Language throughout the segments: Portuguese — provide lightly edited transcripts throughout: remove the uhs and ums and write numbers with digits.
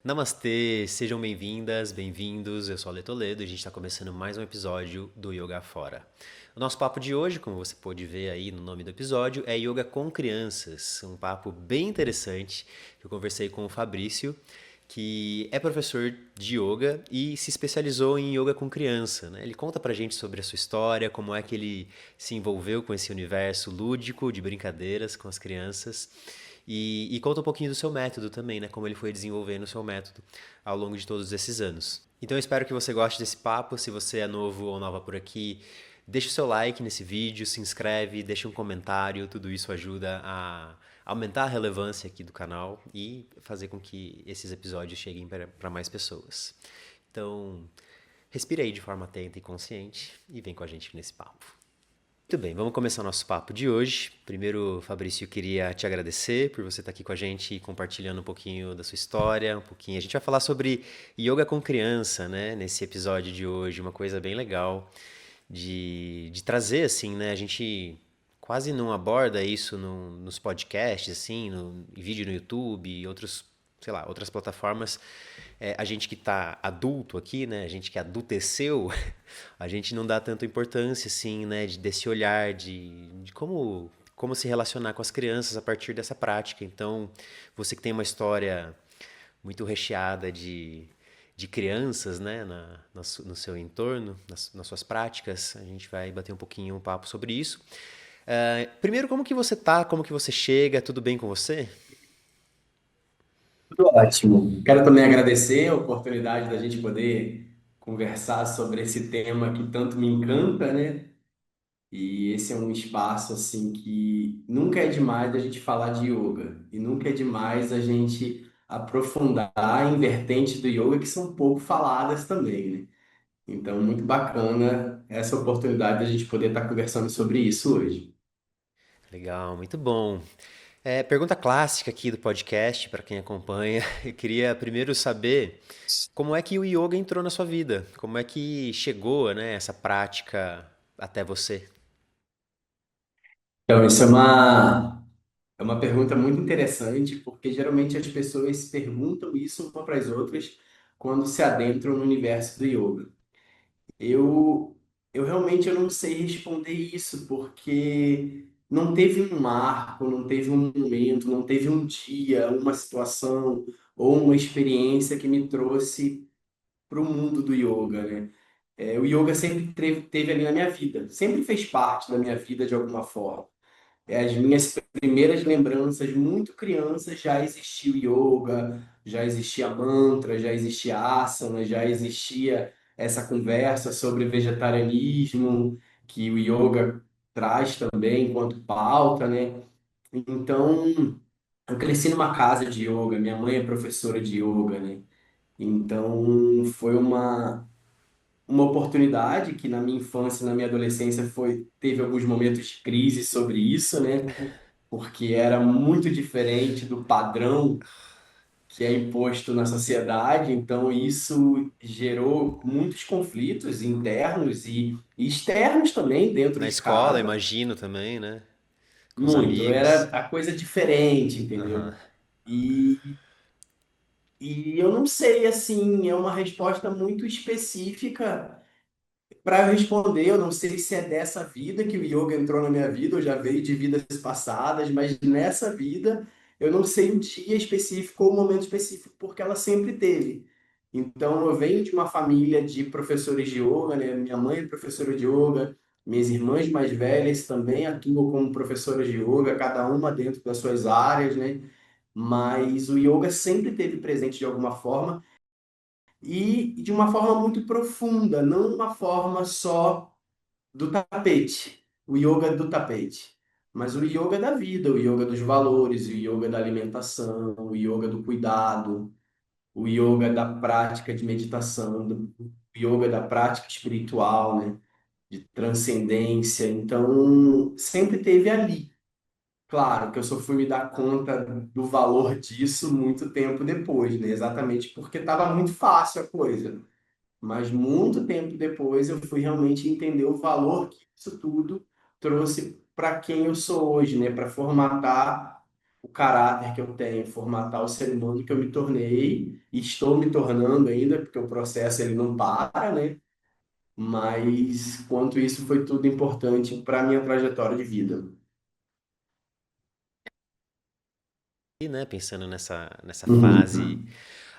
Namastê, sejam bem-vindas, bem-vindos. Eu sou a Lê Toledo e a gente está começando mais um episódio do Yoga Fora. O nosso papo de hoje, como você pode ver aí no nome do episódio, é Yoga com Crianças. Um papo bem interessante que eu conversei com o Fabrício, que é professor de yoga e se especializou em yoga com criança, né? Ele conta pra gente sobre a sua história, como é que ele se envolveu com esse universo lúdico de brincadeiras com as crianças. E conta um pouquinho do seu método também, né? Como ele foi desenvolvendo o seu método ao longo de todos esses anos. Então eu espero que você goste desse papo. Se você é novo ou nova por aqui, deixa o seu like nesse vídeo, se inscreve, deixa um comentário. Tudo isso ajuda a aumentar a relevância aqui do canal e fazer com que esses episódios cheguem para mais pessoas. Então, respira aí de forma atenta e consciente e vem com a gente nesse papo. Muito bem, vamos começar o nosso papo de hoje. Primeiro, Fabrício, eu queria te agradecer por você estar aqui com a gente e compartilhando um pouquinho da sua história, um pouquinho. A gente vai falar sobre yoga com criança, né, nesse episódio de hoje, uma coisa bem legal de trazer, assim, né? A gente quase não aborda isso nos podcasts, assim, em vídeo no YouTube e outros, sei lá, outras plataformas. A gente que tá adulto aqui, né? A gente que adulteceu, a gente não dá tanta importância, assim, né? Desse olhar de como se relacionar com as crianças a partir dessa prática. Então, você que tem uma história muito recheada de crianças, né, no seu entorno, nas suas práticas. A gente vai bater um papo sobre isso. Primeiro, como que você tá? Como que você chega? Tudo bem com você? Tudo ótimo. Quero também agradecer a oportunidade da gente poder conversar sobre esse tema que tanto me encanta, né? E esse é um espaço assim que nunca é demais a gente falar de yoga e nunca é demais a gente aprofundar em vertentes do yoga que são pouco faladas também, né? Então, muito bacana essa oportunidade da gente poder estar conversando sobre isso hoje. Legal, muito bom. Pergunta clássica aqui do podcast, para quem acompanha. Eu queria primeiro saber como é que o yoga entrou na sua vida? Como é que chegou, né, essa prática até você? Então, é uma pergunta muito interessante, porque geralmente as pessoas perguntam isso uma para as outras quando se adentram no universo do yoga. Eu, eu não sei responder isso, porque não teve um marco, não teve um momento, não teve um dia, uma situação ou uma experiência que me trouxe para o mundo do yoga, né? O yoga sempre teve ali na minha vida, sempre fez parte da minha vida de alguma forma. As minhas primeiras lembranças, muito crianças, já existia o yoga, já existia mantra, já existia asana, já existia essa conversa sobre vegetarianismo, que o yoga traz também enquanto pauta, né? Então, eu cresci numa casa de yoga, minha mãe é professora de yoga, né? Então, foi uma oportunidade que na minha infância, na minha adolescência teve alguns momentos de crise sobre isso, né? Porque era muito diferente do padrão que é imposto na sociedade, então isso gerou muitos conflitos internos e externos também dentro Na de escola, casa, imagino também, né? Com os muito, amigos. era a coisa diferente, Aham. entendeu? E, e eu não sei, assim, é uma resposta muito específica para eu responder. Eu não sei se é dessa vida que o yoga entrou na minha vida, ou já veio de vidas passadas, mas nessa vida eu não sei o dia específico ou o momento específico, porque ela sempre teve. Então eu venho de uma família de professores de yoga, né? Minha mãe é professora de yoga, minhas irmãs mais velhas também atuam como professoras de yoga, cada uma dentro das suas áreas, né? Mas o yoga sempre teve presente de alguma forma e de uma forma muito profunda, não uma forma só do tapete, o yoga do tapete, mas o yoga da vida, o yoga dos valores, o yoga da alimentação, o yoga do cuidado, o yoga da prática de meditação, o yoga da prática espiritual, né? De transcendência. Então, sempre teve ali. Claro que eu só fui me dar conta do valor disso muito tempo depois, né? Exatamente porque estava muito fácil a coisa. Mas muito tempo depois eu fui realmente entender o valor que isso tudo trouxe para quem eu sou hoje, né? Para formatar o caráter que eu tenho, formatar o ser humano que eu me tornei e estou me tornando ainda, porque o processo ele não para, né? Mas quanto isso foi tudo importante para a minha trajetória de vida. E, né, pensando nessa fase. Uhum.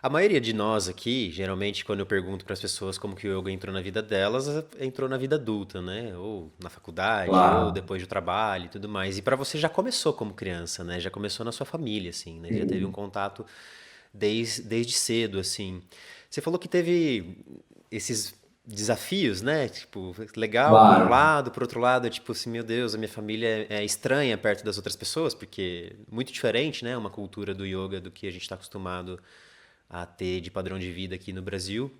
A maioria de nós aqui, geralmente, quando eu pergunto para as pessoas como que o yoga entrou na vida delas, entrou na vida adulta, né? Ou na faculdade, ou Claro. depois do trabalho e tudo mais. E para você já começou como criança, né? Já começou na sua família, assim, né? Já teve um Sim. contato desde cedo, assim. Você falou que teve esses desafios, né? Tipo, legal por um Claro. lado, por outro lado, é tipo assim, meu Deus, a minha família é estranha perto das outras pessoas, porque é muito diferente, né? Uma cultura do yoga do que a gente está acostumado a ter de padrão de vida aqui no Brasil.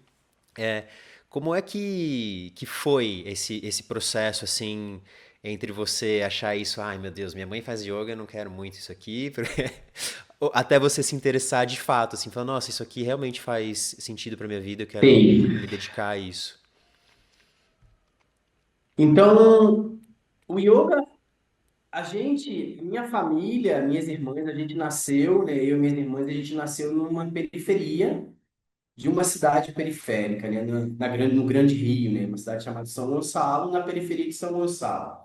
É, como é que foi esse processo, assim, entre você achar isso, ai meu Deus, minha mãe faz yoga, eu não quero muito isso aqui, até você se interessar de fato, assim, falar, nossa, isso aqui realmente faz sentido pra minha vida, eu quero Sim. me dedicar a isso. Então, o yoga, minha família, minhas irmãs, a gente nasceu, né? Eu e minhas irmãs, a gente nasceu numa periferia de uma cidade periférica, né? No Grande Rio, né? Uma cidade chamada São Gonçalo, na periferia de São Gonçalo.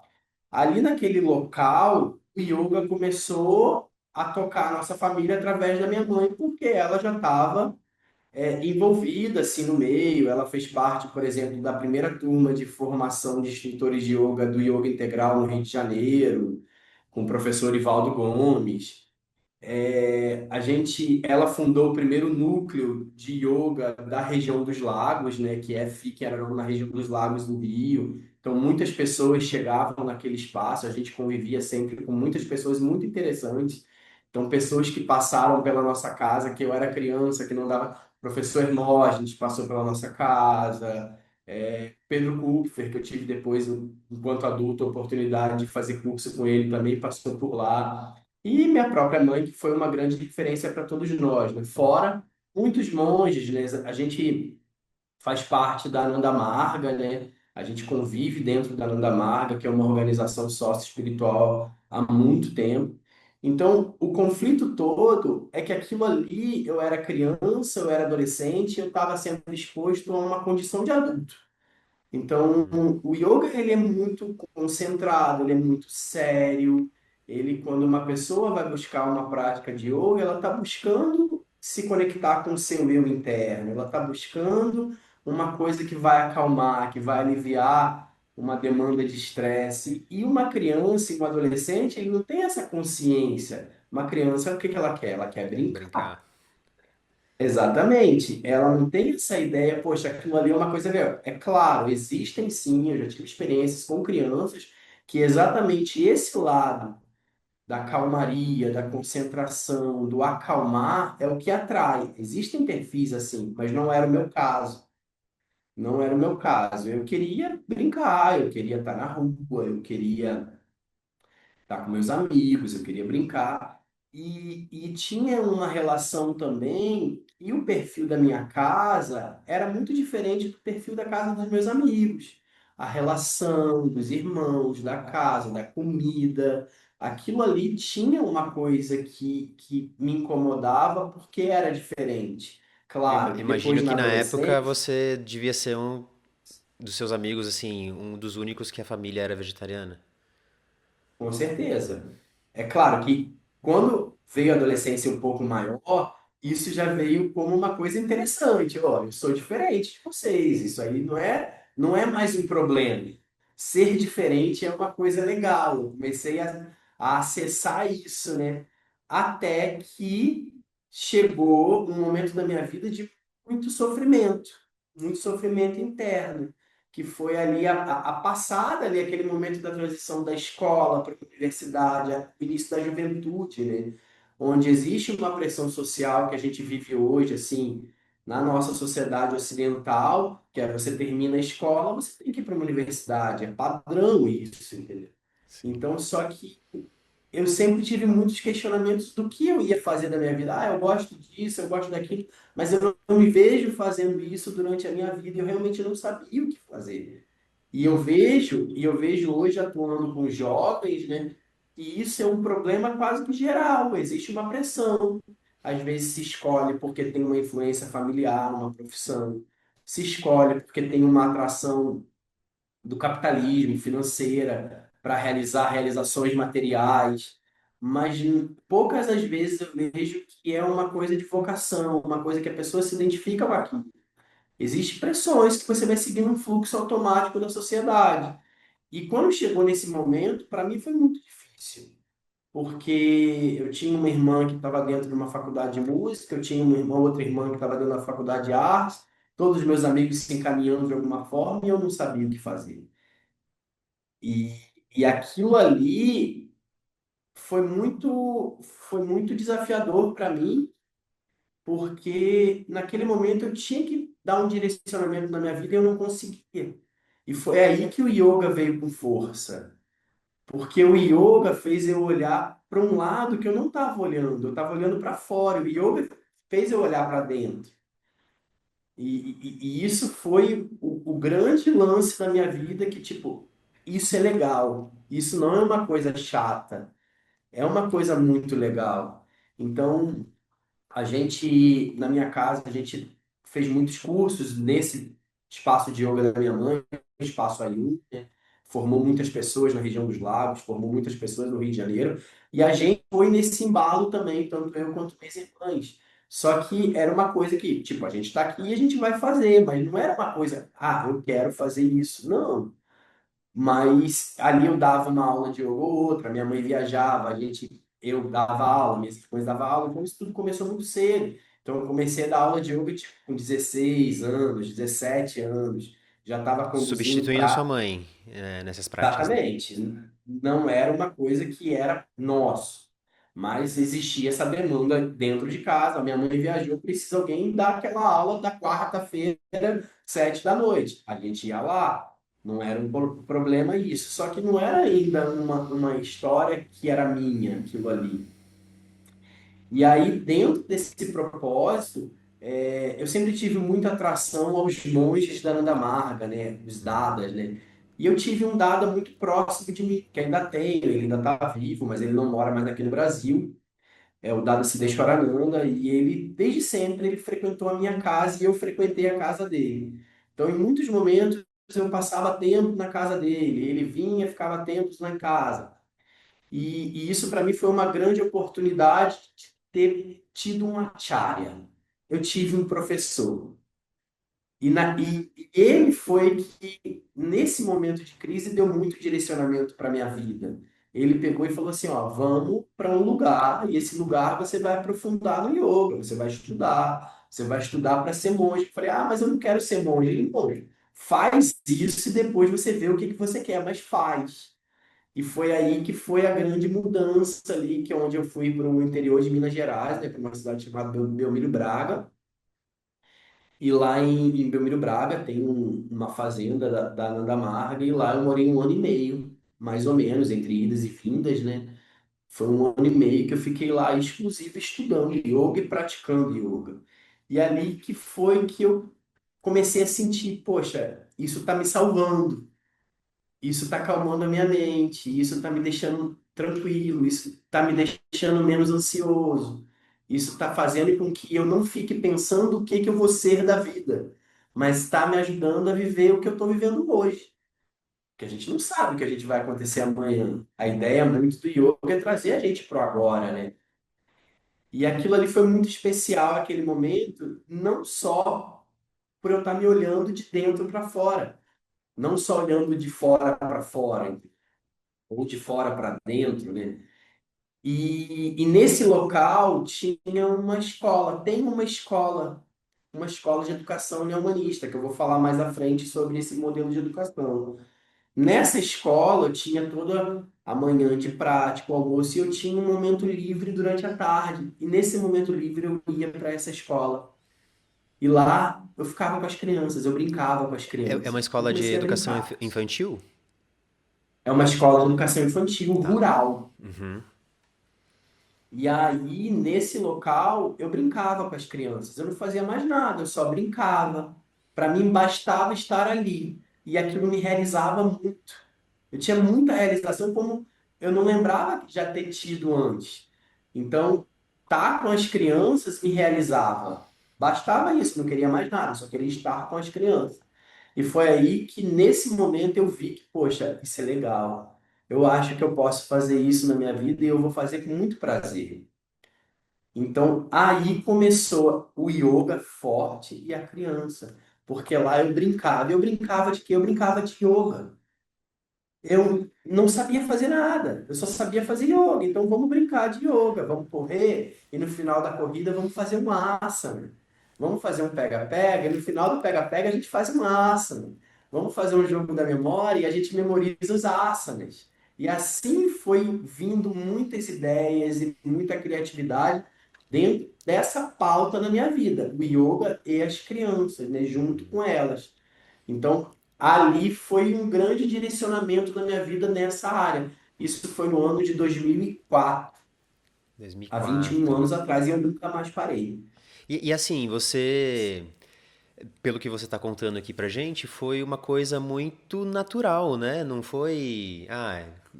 Ali naquele local, o yoga começou a tocar a nossa família através da minha mãe, porque ela já estava envolvida assim no meio. Ela fez parte, por exemplo, da primeira turma de formação de instrutores de yoga do Yoga Integral no Rio de Janeiro, com o professor Ivaldo Gomes. Ela fundou o primeiro núcleo de yoga da região dos lagos, né, que era na região dos lagos do Rio. Então, muitas pessoas chegavam naquele espaço, a gente convivia sempre com muitas pessoas muito interessantes. Então, pessoas que passaram pela nossa casa, que eu era criança, que não dava. Professor Hermógenes passou pela nossa casa, Pedro Kupfer, que eu tive depois, enquanto adulto, a oportunidade de fazer curso com ele, também passou por lá. E minha própria mãe, que foi uma grande referência para todos nós, né? Fora muitos monges, né? A gente faz parte da Ananda Marga, né? A gente convive dentro da Ananda Marga, que é uma organização sócio-espiritual há muito tempo. Então, o conflito todo é que aquilo ali, eu era criança, eu era adolescente, eu estava sendo exposto a uma condição de adulto. Então, Uhum. o yoga ele é muito concentrado, ele é muito sério. Ele, quando uma pessoa vai buscar uma prática de yoga, ela está buscando se conectar com o seu eu interno. Ela está buscando uma coisa que vai acalmar, que vai aliviar uma demanda de estresse. E uma criança e um adolescente, ele não tem essa consciência. Uma criança, o que que ela quer? Ela quer brincar. Brincar. Exatamente. Ela não tem essa ideia, poxa, aquilo ali é uma coisa legal. É claro, existem sim, eu já tive experiências com crianças que exatamente esse lado da calmaria, da concentração, do acalmar é o que atrai. Existem perfis assim, mas não era o meu caso. Não era o meu caso. Eu queria brincar, eu queria estar na rua, eu queria estar com meus amigos, eu queria brincar. E tinha uma relação também, e o perfil da minha casa era muito diferente do perfil da casa dos meus amigos. A relação dos irmãos, da casa, da comida, aquilo ali tinha uma coisa que me incomodava porque era diferente. Claro que Imagino depois que na na época adolescência, você devia ser um dos seus amigos, assim, um dos únicos que a família era vegetariana. com certeza. É claro que quando veio a adolescência um pouco maior, isso já veio como uma coisa interessante. Ó, eu sou diferente de vocês. Isso aí não é mais um problema. Ser diferente é uma coisa legal. Eu comecei a acessar isso, né? Até que chegou um momento da minha vida de muito sofrimento interno que foi ali a passada, ali, aquele momento da transição da escola para a universidade, o início da juventude, né? Onde existe uma pressão social que a gente vive hoje, assim, na nossa sociedade ocidental, que é você termina a escola, você tem que ir para uma universidade, é padrão isso, entendeu? Sim. Então, só que eu sempre tive muitos questionamentos do que eu ia fazer da minha vida. Ah, eu gosto disso, eu gosto daquilo, mas eu não me vejo fazendo isso durante a minha vida. Eu realmente não sabia o que fazer. E eu vejo hoje atuando com jovens, né? E isso é um problema quase que geral, existe uma pressão. Às vezes se escolhe porque tem uma influência familiar, uma profissão, se escolhe porque tem uma atração do capitalismo financeira para realizar realizações materiais, mas poucas das vezes eu vejo que é uma coisa de vocação, uma coisa que a pessoa se identifica com aquilo. Existem pressões que você vai seguindo um fluxo automático da sociedade. E quando chegou nesse momento, para mim foi muito difícil, porque eu tinha uma irmã que estava dentro de uma faculdade de música, eu tinha uma irmã, outra irmã que estava dentro da faculdade de artes, todos os meus amigos se encaminhando de alguma forma e eu não sabia o que fazer. E, e aquilo ali foi muito desafiador para mim, porque naquele momento eu tinha que dar um direcionamento na minha vida e eu não conseguia. E foi aí que o yoga veio com força, porque o yoga fez eu olhar para um lado que eu não estava olhando, eu estava olhando para fora. O yoga fez eu olhar para dentro. E isso foi o grande lance da minha vida, que tipo, isso é legal, isso não é uma coisa chata. É uma coisa muito legal. Então, a gente, na minha casa, a gente fez muitos cursos nesse espaço de yoga da minha mãe, espaço Ayurveda, né? Formou muitas pessoas na região dos lagos, formou muitas pessoas no Rio de Janeiro. E a gente foi nesse embalo também, tanto eu quanto minhas irmãs. Só que era uma coisa que, tipo, a gente está aqui e a gente vai fazer, mas não era uma coisa, ah, eu quero fazer isso. Não. Mas ali eu dava uma aula de yoga ou outra, minha mãe viajava, eu dava aula, minhas irmãs davam aula, então isso tudo começou muito cedo. Então eu comecei a dar aula de yoga tipo, com 16 anos, 17 anos, já estava conduzindo Substituindo a sua para. mãe, nessas práticas, né? Exatamente. Não era uma coisa que era nosso, mas existia essa demanda dentro de casa. A minha mãe viajou, precisa alguém dar aquela aula da quarta-feira, 7 da noite. A gente ia lá, não era um problema isso. Só que não era ainda uma história que era minha, aquilo ali. E aí, dentro desse propósito, eu sempre tive muita atração aos monges da Nanda Marga, né? Os Dadas, né? E eu tive um Dada muito próximo de mim, que ainda tenho, ele ainda está vivo, mas ele não mora mais aqui no Brasil. É o Dada Siddheswarananda, e ele, desde sempre, ele frequentou a minha casa e eu frequentei a casa dele. Então, em muitos momentos, eu passava tempo na casa dele, ele vinha, ficava tempos lá em casa. E isso para mim foi uma grande oportunidade de ter tido uma acharya. Eu tive um professor. E ele foi que, nesse momento de crise, deu muito direcionamento para a minha vida. Ele pegou e falou assim: ó, vamos para um lugar, e esse lugar você vai aprofundar no yoga, você vai estudar para ser monge. Eu falei: ah, mas eu não quero ser monge. Ele, monge, faz isso e depois você vê o que que você quer, mas faz. E foi aí que foi a grande mudança ali, que é onde eu fui para o interior de Minas Gerais, né, para uma cidade chamada Belmiro Braga. E lá em Belmiro Braga tem uma fazenda da Nanda Marga, e lá eu morei um ano e meio, mais ou menos, entre idas e vindas, né? Foi um ano e meio que eu fiquei lá exclusivo estudando yoga e praticando yoga. E ali que foi que eu comecei a sentir, poxa, isso está me salvando. Isso está acalmando a minha mente, isso está me deixando tranquilo, isso está me deixando menos ansioso, isso está fazendo com que eu não fique pensando o que que eu vou ser da vida, mas está me ajudando a viver o que eu estou vivendo hoje. Porque a gente não sabe o que a gente vai acontecer amanhã. A ideia muito do yoga é trazer a gente para o agora, né? E aquilo ali foi muito especial, aquele momento, não só por eu estar me olhando de dentro para fora, não só olhando de fora para fora, ou de fora para dentro, né? E nesse local tinha uma escola, tem uma escola de educação neohumanista, que eu vou falar mais à frente sobre esse modelo de educação. Nessa escola eu tinha toda a manhã de prática, o almoço, e eu tinha um momento livre durante a tarde. E nesse momento livre eu ia para essa escola. E lá eu ficava com as crianças, eu brincava com as É uma crianças. Eu escola de comecei a educação brincar. infantil? É uma escola de educação infantil Tá. rural. Uhum. E aí, nesse local, eu brincava com as crianças. Eu não fazia mais nada, eu só brincava. Para mim, bastava estar ali. E aquilo me realizava muito. Eu tinha muita realização, como eu não lembrava de já ter tido antes. Então, estar com as crianças me realizava. Bastava isso, não queria mais nada, só queria estar com as crianças. E foi aí que, nesse momento, eu vi que, poxa, isso é legal. Eu acho que eu posso fazer isso na minha vida e eu vou fazer com muito prazer. Então, aí começou o yoga forte e a criança. Porque lá eu brincava. Eu brincava de quê? Eu brincava de yoga. Eu não sabia fazer nada, eu só sabia fazer yoga. Então vamos brincar de yoga, vamos correr e no final da corrida vamos fazer uma asana. Vamos fazer um pega-pega e no final do pega-pega a gente faz uma asana. Vamos fazer um jogo da memória e a gente memoriza os asanas. E assim foi vindo muitas ideias e muita criatividade dentro dessa pauta na minha vida, o yoga e as crianças, né, junto com elas. Então, ali foi um grande direcionamento da minha vida nessa área. Isso foi no ano de 2004, há 21 2004. anos atrás, e eu nunca mais parei. E assim, você, pelo que você está contando aqui pra gente, foi uma coisa muito natural, né? Não foi,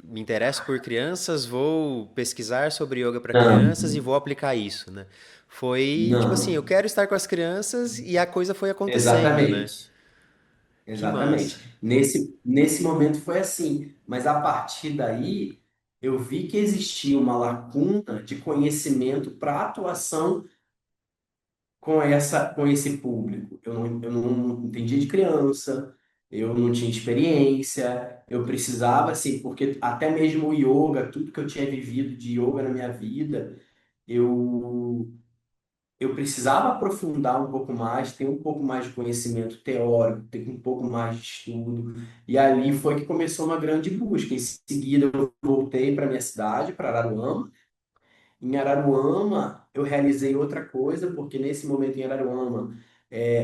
me interesso por crianças, vou pesquisar sobre yoga para Não, crianças e vou aplicar isso, né? Foi tipo assim, eu não, quero estar com as crianças e a coisa foi acontecendo, né? exatamente, Que massa. exatamente. Nesse momento foi assim, mas a partir daí eu vi que existia uma lacuna de conhecimento para atuação com esse público. Eu não entendia de criança, eu não tinha experiência, eu precisava, assim, porque até mesmo o yoga, tudo que eu tinha vivido de yoga na minha vida, eu, eu precisava aprofundar um pouco mais, ter um pouco mais de conhecimento teórico, ter um pouco mais de estudo. E ali foi que começou uma grande busca. Em seguida, eu voltei para minha cidade, para Araruama. Em Araruama, eu realizei outra coisa, porque nesse momento em Araruama,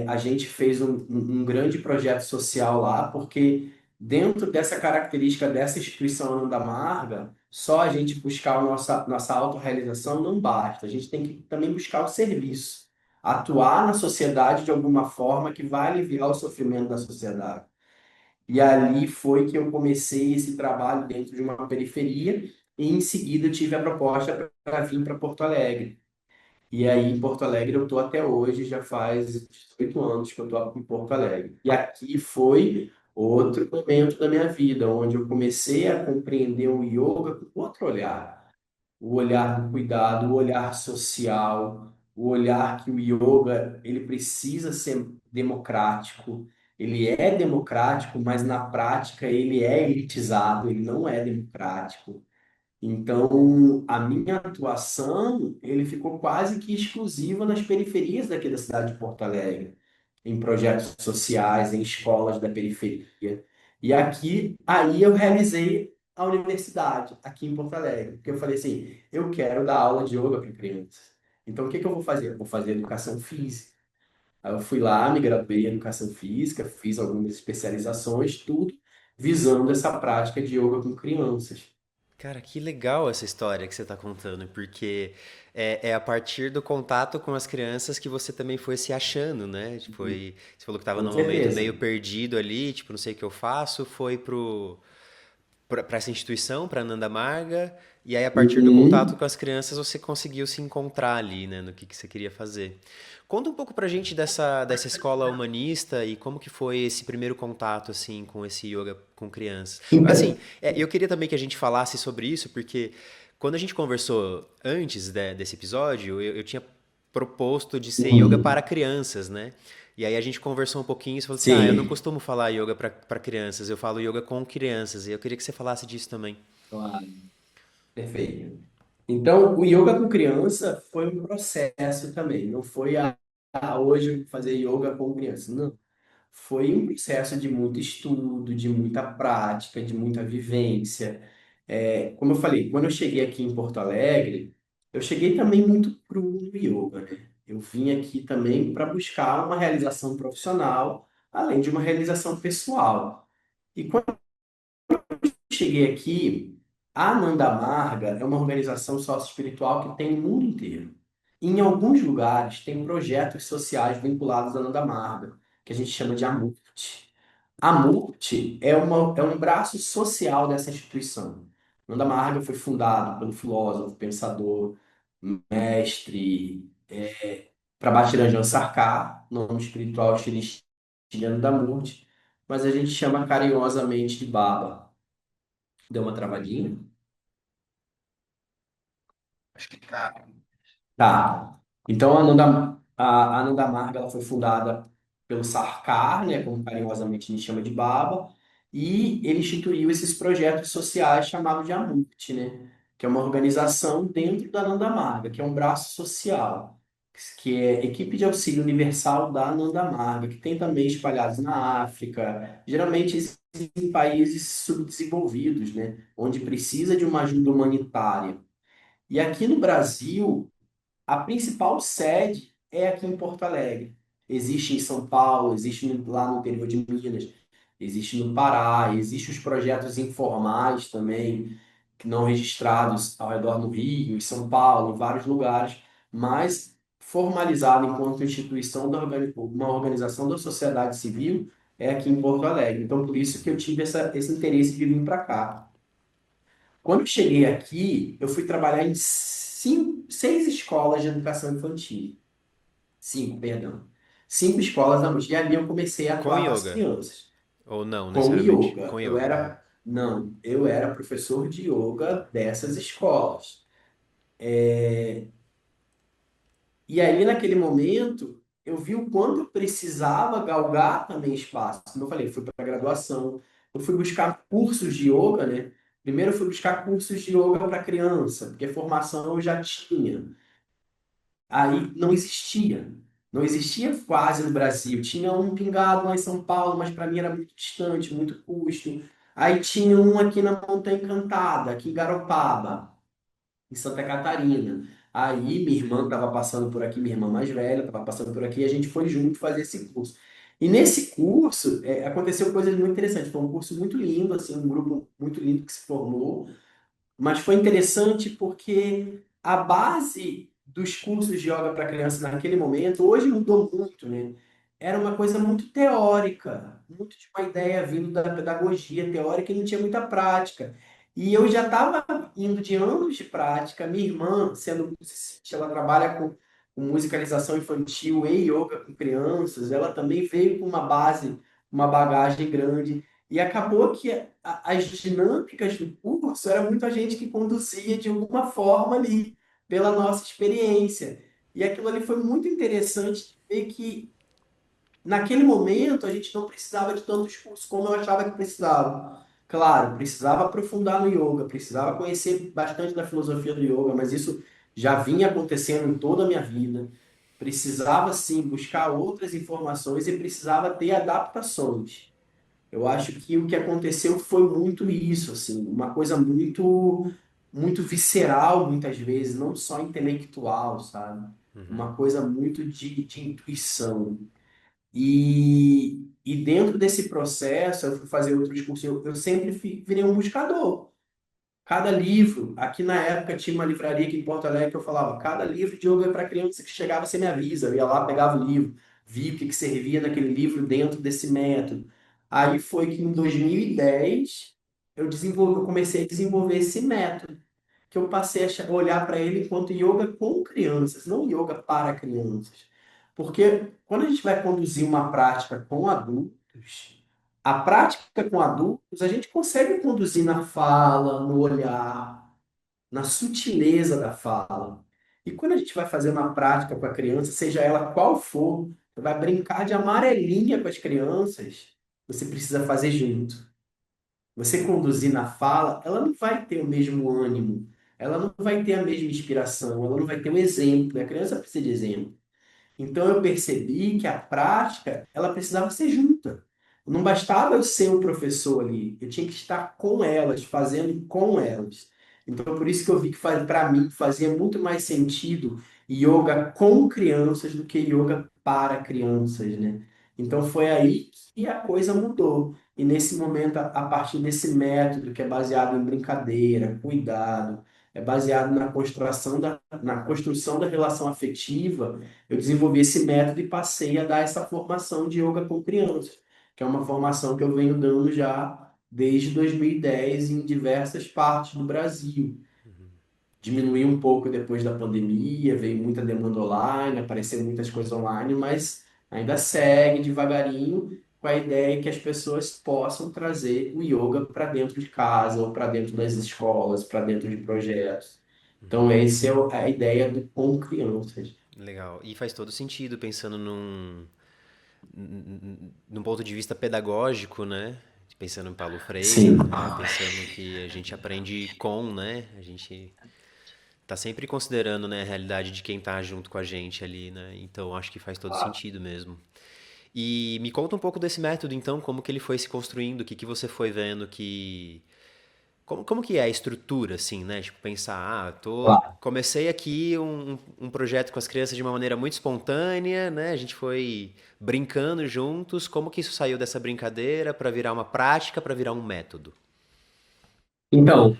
a gente fez um grande projeto social lá, porque dentro dessa característica dessa instituição Ananda Marga, só a gente buscar a nossa autorrealização não basta, a gente tem que também buscar o serviço, atuar na sociedade de alguma forma que vai aliviar o sofrimento da sociedade. E ali foi que eu comecei esse trabalho dentro de uma periferia e em seguida eu tive a proposta para vir para Porto Alegre. E aí em Porto Alegre eu estou até hoje, já faz 8 anos que eu estou em Porto Alegre. E aqui foi outro momento da minha vida, onde eu comecei a compreender o yoga com outro olhar, o olhar do cuidado, o olhar social, o olhar que o yoga ele precisa ser democrático. Ele é democrático, mas na prática ele é elitizado, ele não é democrático. Então, a minha atuação, ele ficou quase que exclusiva nas periferias daqui da cidade de Porto Alegre, em projetos sociais, em escolas da periferia. E aqui, aí eu realizei a universidade, aqui em Porto Alegre, porque eu falei assim, eu quero dar aula de yoga para crianças. Então, o que que eu vou fazer? Eu vou fazer educação física. Aí eu fui lá, me graduei em educação física, fiz algumas especializações, tudo visando essa prática de yoga com crianças. Cara, que legal essa história que você está contando, porque é a partir do contato com as crianças que você também foi se achando, né? Tipo, você falou que estava Com num momento certeza. meio perdido ali, tipo, não sei o que eu faço, foi para essa instituição, para Nanda Marga, e aí a partir do contato Uhum. com as crianças você conseguiu se encontrar ali, né, no que você queria fazer. Conta um pouco pra gente dessa escola humanista e como que foi esse primeiro contato, assim, com esse yoga com crianças. Assim, Então, eu queria também que a gente falasse sobre isso, porque quando a gente conversou antes desse episódio, eu tinha proposto de ser yoga para uhum. crianças, né? E aí a gente conversou um pouquinho e você falou assim, eu não Sim, costumo falar yoga para crianças, eu falo yoga com crianças. E eu queria que você falasse disso também. claro, perfeito. Então, o yoga com criança foi um processo também. Não foi hoje eu vou fazer yoga com criança. Não. Foi um processo de muito estudo, de muita prática, de muita vivência. Como eu falei, quando eu cheguei aqui em Porto Alegre, eu cheguei também muito cru no yoga, né? Eu vim aqui também para buscar uma realização profissional, além de uma realização pessoal. E quando cheguei aqui, a Nanda Marga é uma organização socioespiritual que tem no mundo inteiro. Em alguns lugares tem projetos sociais vinculados à Nanda Marga, que a gente chama de Amurt. A Amurt é um braço social dessa instituição. Nanda Marga foi fundado pelo filósofo, pensador, mestre, Prabhatiranjan Sarkar, nome espiritual chileno da Murti, mas a gente chama carinhosamente de Baba. Deu uma travadinha? Acho que tá. Tá. Então, a Ananda Marga ela foi fundada pelo Sarkar, né, como carinhosamente a gente chama de Baba, e ele instituiu esses projetos sociais chamados de Amurt, né, que é uma organização dentro da Ananda Marga, que é um braço social, que é Equipe de Auxílio Universal da Ananda Marga, que tem também espalhados na África, geralmente em países subdesenvolvidos, né, onde precisa de uma ajuda humanitária. E aqui no Brasil, a principal sede é aqui em Porto Alegre. Existe em São Paulo, existe lá no interior de Minas, existe no Pará, existem os projetos informais também, que não registrados ao redor do Rio, em São Paulo, em vários lugares, mas formalizado enquanto instituição uma organização da sociedade civil é aqui em Porto Alegre. Então, por isso que eu tive esse interesse de vir para cá. Quando eu cheguei aqui, eu fui trabalhar em seis escolas de educação infantil. Cinco, perdão. Cinco escolas da noite. E ali eu comecei a Com atuar com as yoga. crianças. Ou não, Com necessariamente. yoga. Com Eu yoga. Aham. era, não, eu era professor de yoga dessas escolas. E aí, naquele momento, eu vi o quanto eu precisava galgar também espaço. Como eu falei, eu fui para a graduação, eu fui buscar cursos de yoga, né? Primeiro eu fui buscar cursos de yoga para criança, porque formação eu já tinha. Aí não existia. Não existia quase no Brasil. Tinha um pingado lá em São Paulo, mas para mim era muito distante, muito custo. Aí tinha um aqui na Montanha Encantada, aqui em Garopaba, em Santa Catarina. Aí minha irmã estava passando por aqui, minha irmã mais velha estava passando por aqui, e a gente foi junto fazer esse curso. E nesse curso aconteceu coisas muito interessantes. Foi um curso muito lindo, assim, um grupo muito lindo que se formou. Mas foi interessante porque a base dos cursos de yoga para criança naquele momento, hoje mudou muito, né? Era uma coisa muito teórica, muito de uma ideia vindo da pedagogia teórica e não tinha muita prática. E eu já estava indo de anos de prática, minha irmã, sendo musicista, ela trabalha com musicalização infantil e yoga com crianças, ela também veio com uma base, uma bagagem grande. E acabou que as dinâmicas do curso era muita gente que conduzia de alguma forma ali, pela nossa experiência. E aquilo ali foi muito interessante ver que, naquele momento, a gente não precisava de tantos cursos como eu achava que precisava. Claro, precisava aprofundar no yoga, precisava conhecer bastante da filosofia do yoga, mas isso já vinha acontecendo em toda a minha vida. Precisava, sim, buscar outras informações e precisava ter adaptações. Eu acho que o que aconteceu foi muito isso, assim, uma coisa muito visceral muitas vezes, não só intelectual, sabe? Uhum. Uma coisa muito de intuição. E dentro desse processo, eu fui fazer outros cursos, eu sempre virei um buscador. Cada livro, aqui na época tinha uma livraria aqui em Porto Alegre que eu falava, cada livro de yoga para criança que chegava, você me avisa. Eu ia lá, pegava o livro, via o que servia naquele livro dentro desse método. Aí foi que em 2010 eu comecei a desenvolver esse método, que eu passei a olhar para ele enquanto yoga com crianças, não yoga para crianças. Porque quando a gente vai conduzir uma prática com adultos, a prática com adultos, a gente consegue conduzir na fala, no olhar, na sutileza da fala. E quando a gente vai fazer uma prática com a criança, seja ela qual for, você vai brincar de amarelinha com as crianças, você precisa fazer junto. Você conduzir na fala, ela não vai ter o mesmo ânimo, ela não vai ter a mesma inspiração, ela não vai ter o exemplo. A criança precisa de exemplo. Então eu percebi que a prática, ela precisava ser junta. Não bastava eu ser o professor ali, eu tinha que estar com elas, fazendo com elas. Então por isso que eu vi que para mim fazia muito mais sentido yoga com crianças do que yoga para crianças, né? Então foi aí que a coisa mudou. E nesse momento, a partir desse método que é baseado em brincadeira, cuidado, é baseado na construção da relação afetiva, eu desenvolvi esse método e passei a dar essa formação de yoga com crianças, que é uma formação que eu venho dando já. desde 2010 em diversas partes do Brasil. Diminuiu um pouco depois da pandemia, veio muita demanda online, apareceram muitas coisas online, mas ainda segue devagarinho com a ideia que as pessoas possam trazer o yoga para dentro de casa, ou para dentro das escolas, para dentro de projetos. Então, essa é a ideia do com crianças. Legal. E faz todo sentido pensando num ponto de vista pedagógico, né? Pensando em Paulo Freire, Sim. né? Pensando que a gente aprende com, né? A gente tá sempre considerando, né, a realidade de quem tá junto com a gente ali, né? Então acho que faz todo sentido mesmo. E me conta um pouco desse método, então, como que ele foi se construindo, o que que você foi vendo que como que é a estrutura, assim, né? Tipo, pensar, comecei aqui um projeto com as crianças de uma maneira muito espontânea, né? A gente foi brincando juntos. Como que isso saiu dessa brincadeira para virar uma prática, para virar um método? Então,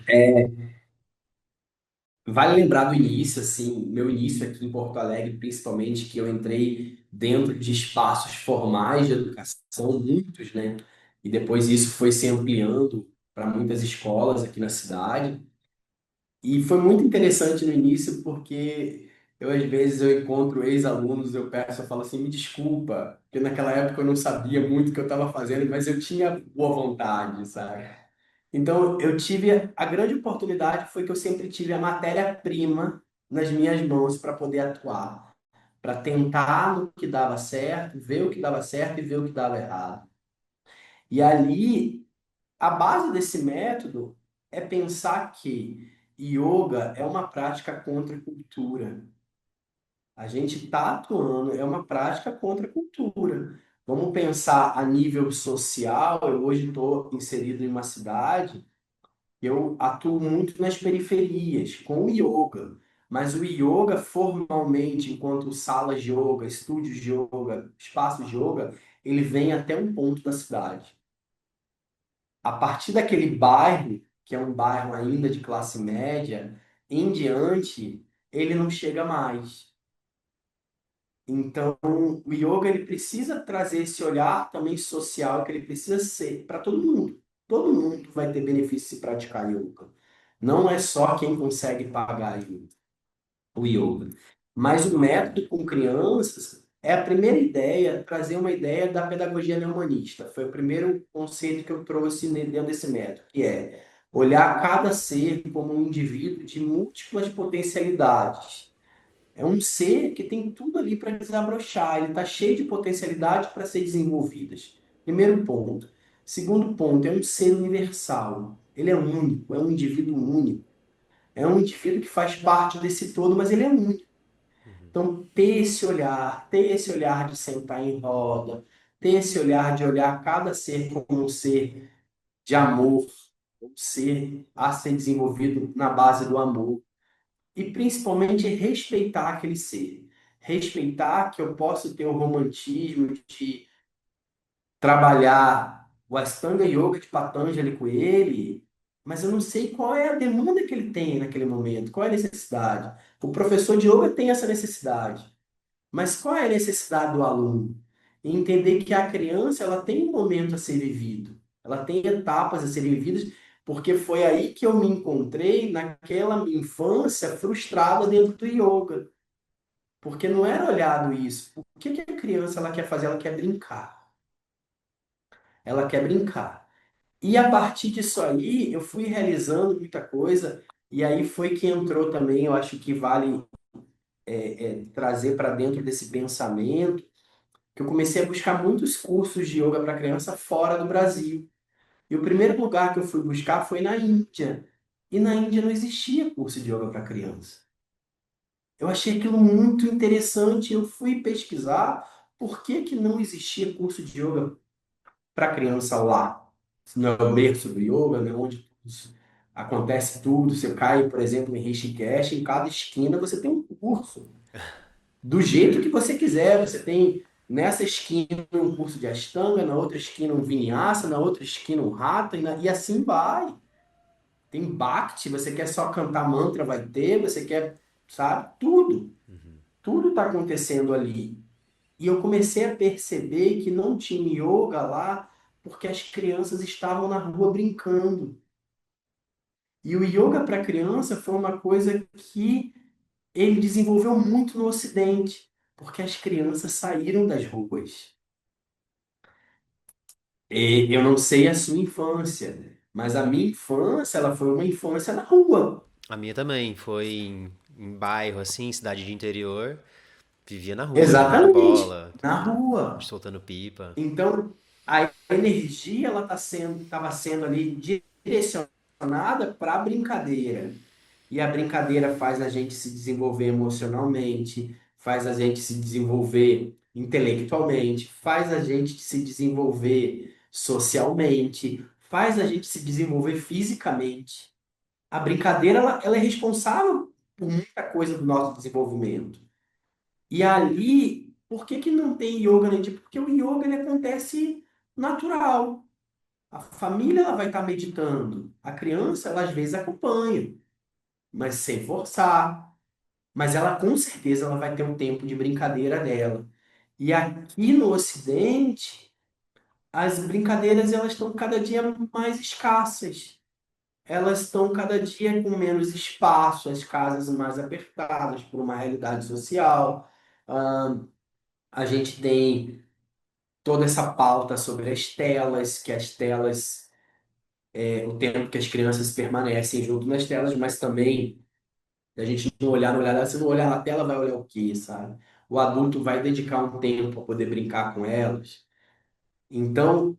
vale lembrar do início, assim, meu início aqui em Porto Alegre, principalmente, que eu entrei dentro de espaços formais de educação, muitos, né? E depois isso foi se ampliando para muitas escolas aqui na cidade. E foi muito interessante no início, porque às vezes, eu encontro ex-alunos, eu peço, eu falo assim, me desculpa, porque naquela época eu não sabia muito o que eu estava fazendo, mas eu tinha boa vontade, sabe? Então, eu tive a grande oportunidade foi que eu sempre tive a matéria-prima nas minhas mãos para poder atuar, para tentar no que dava certo, ver o que dava certo e ver o que dava errado. E ali, a base desse método é pensar que yoga é uma prática contra a cultura. A gente está atuando, é uma prática contra a cultura. Vamos pensar a nível social. Eu hoje estou inserido em uma cidade. Eu atuo muito nas periferias, com o yoga. Mas o yoga, formalmente, enquanto salas de yoga, estúdios de yoga, espaços de yoga, ele vem até um ponto da cidade. A partir daquele bairro, que é um bairro ainda de classe média, em diante, ele não chega mais. Então, o yoga ele precisa trazer esse olhar também social, que ele precisa ser para todo mundo. Todo mundo vai ter benefício se praticar yoga. Não é só quem consegue pagar o yoga. Mas o método com crianças é a primeira ideia, trazer uma ideia da pedagogia neohumanista. Foi o primeiro conceito que eu trouxe dentro desse método, que é olhar cada ser como um indivíduo de múltiplas potencialidades. É um ser que tem tudo ali para desabrochar, ele está cheio de potencialidade para ser desenvolvidas. Primeiro ponto. Segundo ponto, é um ser universal. Ele é único, é um indivíduo único. É um indivíduo que faz parte desse todo, mas ele é único. Então, ter esse olhar de sentar em roda, ter esse olhar de olhar cada ser como um ser de amor, um ser a ser desenvolvido na base do amor. E principalmente respeitar aquele ser. Respeitar que eu posso ter o romantismo de trabalhar o Ashtanga Yoga de Patanjali com ele, mas eu não sei qual é a demanda que ele tem naquele momento, qual é a necessidade. O professor de yoga tem essa necessidade, mas qual é a necessidade do aluno? E entender que a criança ela tem um momento a ser vivido, ela tem etapas a serem vividas, porque foi aí que eu me encontrei naquela infância frustrada dentro do yoga, porque não era olhado isso. O que que a criança ela quer fazer? Ela quer brincar. Ela quer brincar. E a partir disso aí, eu fui realizando muita coisa, e aí foi que entrou também, eu acho que vale trazer para dentro desse pensamento, que eu comecei a buscar muitos cursos de yoga para criança fora do Brasil. E o primeiro lugar que eu fui buscar foi na Índia. E na Índia não existia curso de yoga para criança. Eu achei aquilo muito interessante, eu fui pesquisar por que que não existia curso de yoga para criança lá. Não é o berço do yoga, né? Onde acontece tudo. Você cai, por exemplo, em Rishikesh, em cada esquina você tem um curso. Do jeito que você quiser, você tem nessa esquina um curso de Ashtanga, na outra esquina um Vinyasa, na outra esquina um Hatha, e assim vai. Tem Bhakti, você quer só cantar mantra, vai ter, você quer, sabe? Tudo. Tudo está acontecendo ali. E eu comecei a perceber que não tinha yoga lá porque as crianças estavam na rua brincando. E o yoga para criança foi uma coisa que ele desenvolveu muito no Ocidente, porque as crianças saíram das ruas. E eu não sei a sua infância, mas a minha infância, ela foi uma infância na rua. A minha também foi em bairro, assim, cidade de interior. Vivia na rua, jogando Exatamente, bola, na rua. soltando pipa. Então, a energia ela estava sendo ali direcionada para a brincadeira. E a brincadeira faz a gente se desenvolver emocionalmente, faz a gente se desenvolver intelectualmente, faz a gente se desenvolver socialmente, faz a gente se desenvolver fisicamente. A brincadeira ela é responsável por muita coisa do nosso desenvolvimento. E ali, por que que não tem yoga, né? Porque o yoga ele acontece natural. A família ela vai estar meditando, a criança ela às vezes acompanha, mas sem forçar. Mas ela com certeza ela vai ter um tempo de brincadeira dela. E aqui no Ocidente, as brincadeiras elas estão cada dia mais escassas. Elas estão cada dia com menos espaço, as casas mais apertadas por uma realidade social. Ah, a gente tem toda essa pauta sobre as telas, que as telas, o tempo que as crianças permanecem junto nas telas, mas também a gente não olhar no olhar dela, se não olhar na tela, vai olhar o quê, sabe? O adulto vai dedicar um tempo para poder brincar com elas. Então,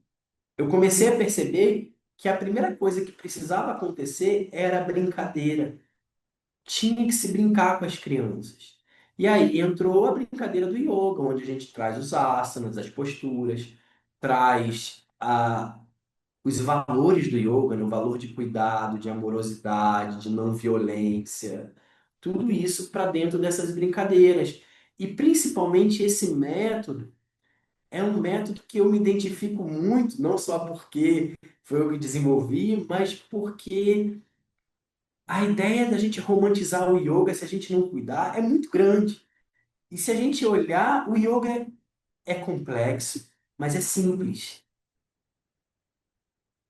eu comecei a perceber que a primeira coisa que precisava acontecer era a brincadeira. Tinha que se brincar com as crianças. E aí entrou a brincadeira do yoga, onde a gente traz os asanas, as posturas, traz os valores do yoga, né? O valor de cuidado, de amorosidade, de não violência, tudo isso para dentro dessas brincadeiras. E principalmente esse método é um método que eu me identifico muito, não só porque foi eu que desenvolvi, mas porque a ideia da gente romantizar o yoga, se a gente não cuidar, é muito grande. E se a gente olhar, o yoga é complexo, mas é simples.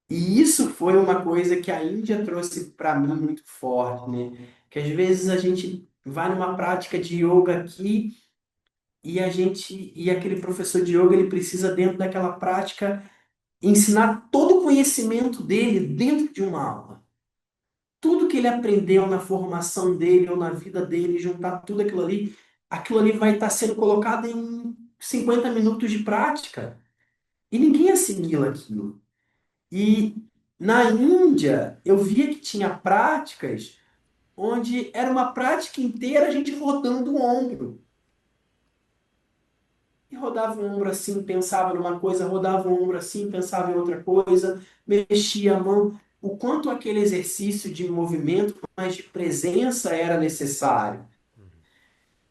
E isso foi uma coisa que a Índia trouxe para mim muito forte, né? Que às vezes a gente vai numa prática de yoga aqui e aquele professor de yoga ele precisa dentro daquela prática ensinar todo o conhecimento dele dentro de uma aula. Tudo que ele aprendeu na formação dele ou na vida dele, juntar tudo aquilo ali vai estar sendo colocado em 50 minutos de prática. E ninguém assimila aquilo. E na Índia, eu via que tinha práticas onde era uma prática inteira a gente rodando o ombro. E rodava o ombro assim, pensava numa coisa, rodava o ombro assim, pensava em outra coisa, mexia a mão. O quanto aquele exercício de movimento, mas de presença era necessário.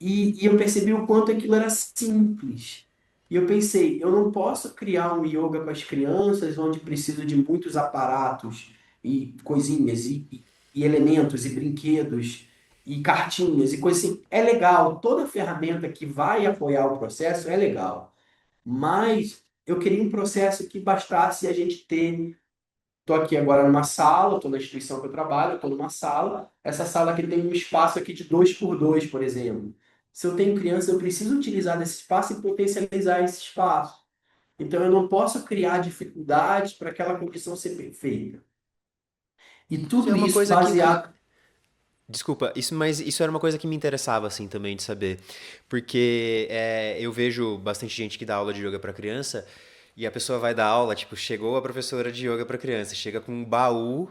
E eu percebi o quanto aquilo era simples. E eu pensei, eu não posso criar um yoga com as crianças onde preciso de muitos aparatos e coisinhas e elementos e brinquedos e cartinhas e coisas assim. É legal, toda ferramenta que vai apoiar o processo é legal. Mas eu queria um processo que bastasse a gente ter. Estou aqui agora numa sala, estou na instituição que eu trabalho, estou numa sala. Essa sala aqui tem um espaço aqui de 2 por 2, por exemplo. Se eu tenho criança, eu preciso utilizar desse espaço e potencializar esse espaço. Então, eu não posso criar dificuldades para aquela condição ser perfeita. E Isso é tudo uma isso coisa que me. baseado Desculpa, mas isso era uma coisa que me interessava, assim, também de saber. Porque eu vejo bastante gente que dá aula de yoga pra criança e a pessoa vai dar aula, tipo, chegou a professora de yoga pra criança, chega com um baú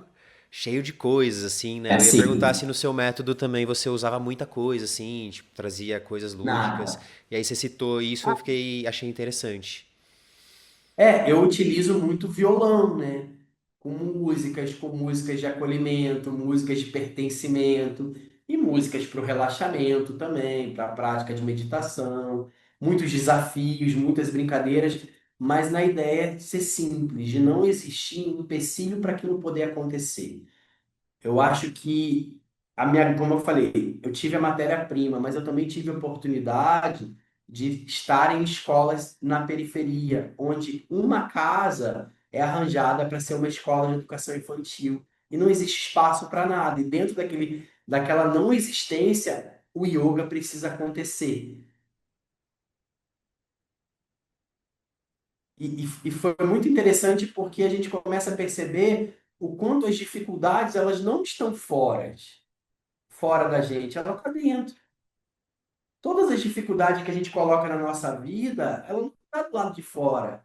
cheio de coisas, assim, né? Eu ia perguntar assim, se no seu método também você usava muita coisa, assim, tipo, trazia coisas lúdicas. nada. E aí você citou isso, achei interessante. Eu utilizo muito violão, né? Com músicas de acolhimento, músicas de pertencimento e músicas para o relaxamento também, para a prática de meditação, muitos desafios, muitas brincadeiras, mas na ideia de ser simples, de não existir empecilho para aquilo poder acontecer. Eu acho que como eu falei, eu tive a matéria-prima, mas eu também tive a oportunidade de estar em escolas na periferia, onde uma casa é arranjada para ser uma escola de educação infantil e não existe espaço para nada. E dentro daquela não existência, o yoga precisa acontecer. E foi muito interessante porque a gente começa a perceber o quanto as dificuldades elas não estão fora da gente, ela está dentro. Todas as dificuldades que a gente coloca na nossa vida, ela não está do lado de fora,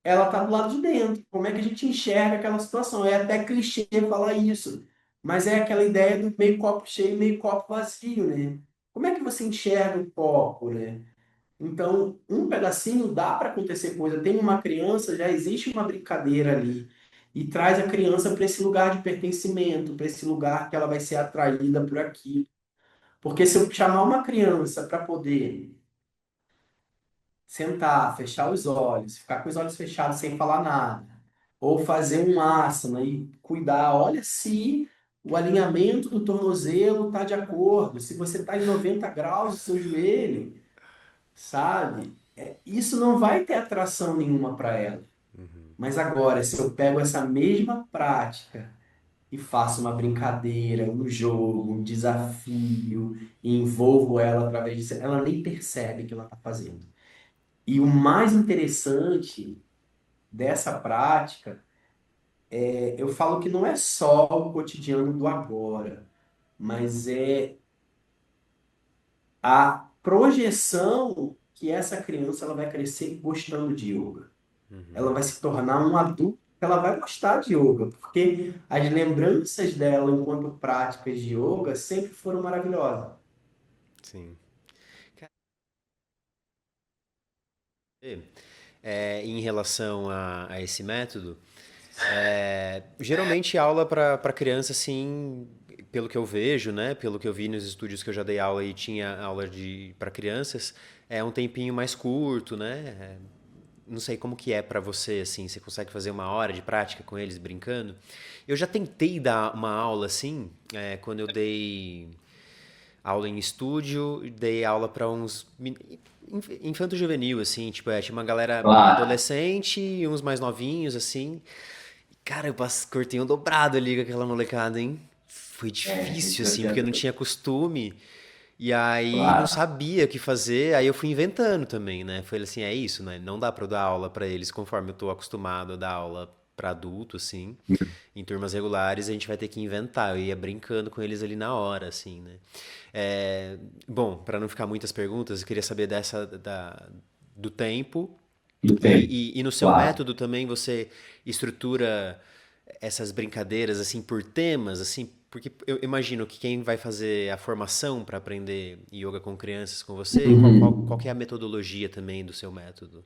ela está do lado de dentro. Como é que a gente enxerga aquela situação? É até clichê falar isso, mas é aquela ideia do meio copo cheio, meio copo vazio, né? Como é que você enxerga o copo, né? Então, um pedacinho dá para acontecer coisa. Tem uma criança, já existe uma brincadeira ali. E traz a criança para esse lugar de pertencimento, para esse lugar que ela vai ser atraída por aquilo. Porque se eu chamar uma criança para poder sentar, fechar os olhos, ficar com os olhos fechados sem falar nada, ou fazer um asana e cuidar, olha se o alinhamento do tornozelo está de acordo, se você está em 90 graus do seu joelho, sabe? Isso não vai ter atração nenhuma para ela. Mas agora, se eu pego essa mesma prática e faço uma brincadeira, um jogo, um desafio, e envolvo ela através disso, ela nem percebe que ela está fazendo. E o mais interessante dessa prática, eu falo que não é só o cotidiano do agora, mas é a projeção que essa criança ela vai crescer gostando de yoga. Ela vai se tornar um adulto que ela vai gostar de yoga, porque as lembranças dela enquanto práticas de yoga sempre foram maravilhosas. Sim. Em relação a esse método, geralmente aula para criança, assim, pelo que eu vejo, né? Pelo que eu vi nos estúdios que eu já dei aula e tinha aula de para crianças, é um tempinho mais curto, né? Não sei como que é para você, assim, você consegue fazer uma hora de prática com eles brincando? Eu já tentei dar uma aula assim, quando eu dei aula em estúdio, dei aula para uns infanto-juvenil, assim, tipo, tinha uma galera Claro, adolescente e uns mais novinhos, assim. Cara, eu cortei um dobrado ali com aquela molecada, hein? Foi difícil, assim, porque eu não desafiador. tinha costume. E aí não Claro. sabia o que fazer, aí eu fui inventando também, né? Foi assim, é isso, né? Não dá pra eu dar aula pra eles conforme eu tô acostumado a dar aula pra adulto, assim. Em turmas regulares a gente vai ter que inventar. Eu ia brincando com eles ali na hora, assim, né? Bom, pra não ficar muitas perguntas, eu queria saber do tempo. Do tempo. E no seu Claro. método também você estrutura essas brincadeiras assim por temas, assim, porque eu imagino que quem vai fazer a formação para aprender yoga com crianças com você, qual que é a Uhum. metodologia também do seu método?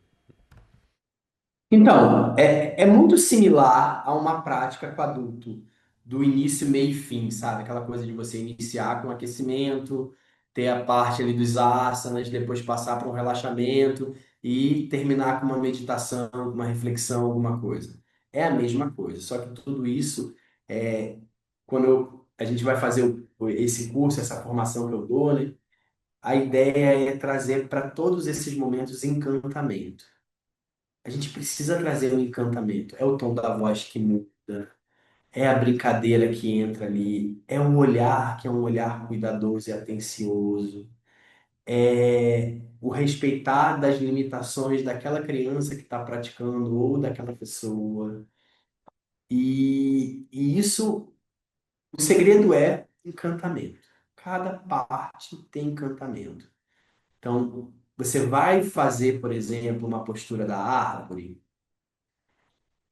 Então, é muito similar a uma prática com adulto, do início, meio e fim, sabe? Aquela coisa de você iniciar com aquecimento, ter a parte ali dos asanas, depois passar para um relaxamento e terminar com uma meditação, uma reflexão, alguma coisa. É a mesma coisa, só que tudo isso, é, a gente vai fazer esse curso, essa formação que eu dou, né? A ideia é trazer para todos esses momentos encantamento. A gente precisa trazer um encantamento. É o tom da voz que muda, é a brincadeira que entra ali, é um olhar que é um olhar cuidadoso e atencioso, é o respeitar das limitações daquela criança que está praticando ou daquela pessoa. E isso, o segredo é encantamento. Cada parte tem encantamento. Então, você vai fazer, por exemplo, uma postura da árvore.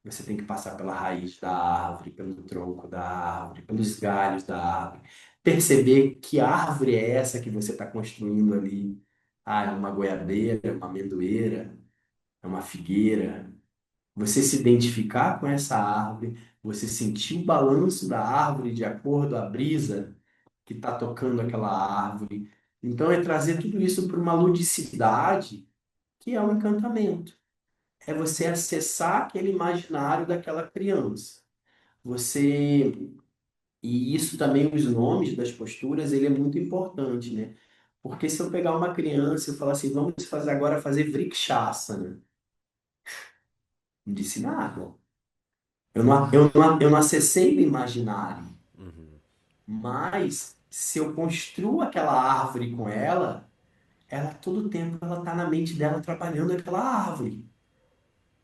Você tem que passar pela raiz da árvore, pelo tronco da árvore, pelos galhos da árvore. Perceber que árvore é essa que você está construindo ali. Ah, é uma goiabeira, é uma amendoeira, é uma figueira. Você se identificar com essa árvore, você sentir o balanço da árvore de acordo à brisa que está tocando aquela árvore. Então, é trazer tudo isso para uma ludicidade que é um encantamento. É você acessar aquele imaginário daquela criança. Você, e isso também, os nomes das posturas, ele é muito importante, né? Porque se eu pegar uma criança e falar assim, vamos fazer agora fazer Vrikshasana. Não disse nada. Eu não acessei o imaginário. Mas se eu construo aquela árvore com ela todo tempo ela está na mente dela trabalhando aquela árvore.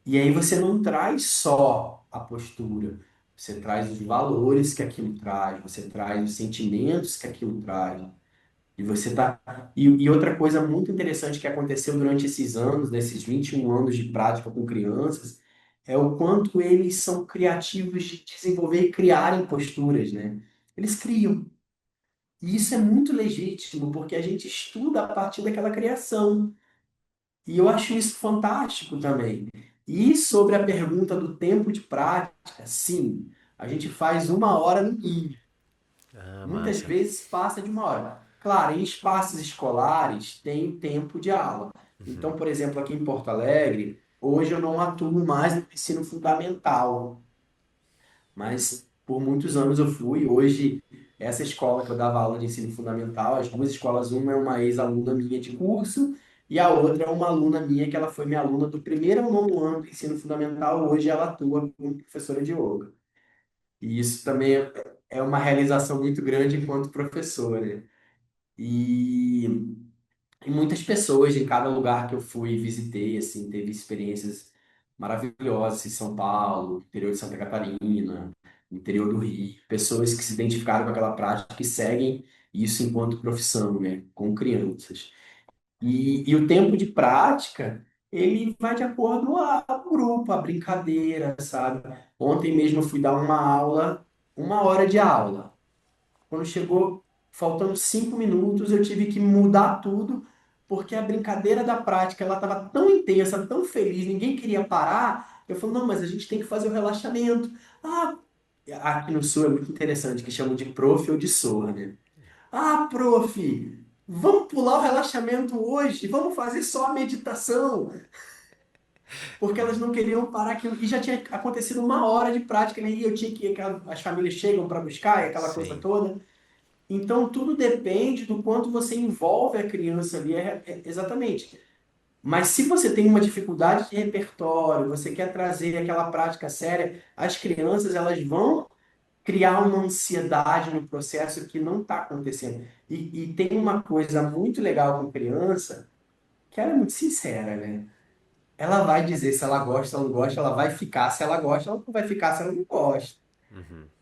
E aí você não traz só a postura, você traz os valores que aquilo traz, você traz os sentimentos que aquilo traz. E você tá. E outra coisa muito interessante que aconteceu durante esses anos, nesses 21 anos de prática com crianças, é o quanto eles são criativos de desenvolver e criarem posturas, né? Eles criam. E isso é muito legítimo, porque a gente estuda a partir daquela criação. E eu acho isso fantástico também. E sobre a pergunta do tempo de prática, sim, a gente faz 1 hora no mínimo. Ah, Muitas massa. vezes passa de 1 hora. Claro, em espaços escolares tem tempo de aula. Então, por exemplo, aqui em Porto Alegre, hoje eu não atuo mais no ensino fundamental, mas por muitos anos eu fui. Hoje, essa escola que eu dava aula de ensino fundamental, as duas escolas, uma é uma ex-aluna minha de curso e a outra é uma aluna minha que ela foi minha aluna do primeiro ao nono ano do ensino fundamental. Hoje ela atua como professora de yoga. E isso também é uma realização muito grande enquanto professor, né? E, e muitas pessoas em cada lugar que eu fui e visitei, assim, teve experiências maravilhosas em São Paulo, interior de Santa Catarina, interior do Rio, pessoas que se identificaram com aquela prática e seguem isso enquanto profissão, né, com crianças. E o tempo de prática, ele vai de acordo ao grupo, a brincadeira, sabe? Ontem mesmo eu fui dar uma aula, 1 hora de aula. Quando chegou, faltando 5 minutos, eu tive que mudar tudo, porque a brincadeira da prática, ela estava tão intensa, tão feliz, ninguém queria parar. Eu falei, não, mas a gente tem que fazer o relaxamento. Ah, aqui no Sul é muito interessante, que chamam de prof ou de sorra, né? Ah, prof, vamos pular o relaxamento hoje, vamos fazer só a meditação, porque elas não queriam parar aquilo. E já tinha acontecido 1 hora de prática, né? E eu tinha que, as famílias chegam para buscar e aquela coisa Sim. toda. Então, tudo depende do quanto você envolve a criança ali, exatamente. Mas se você tem uma dificuldade de repertório, você quer trazer aquela prática séria, as crianças elas vão criar uma ansiedade no processo que não está acontecendo. E tem uma coisa muito legal com criança, que ela é muito sincera, né? Ela vai dizer se ela gosta ou não gosta, ela vai ficar se ela gosta, ela não vai ficar se ela não gosta.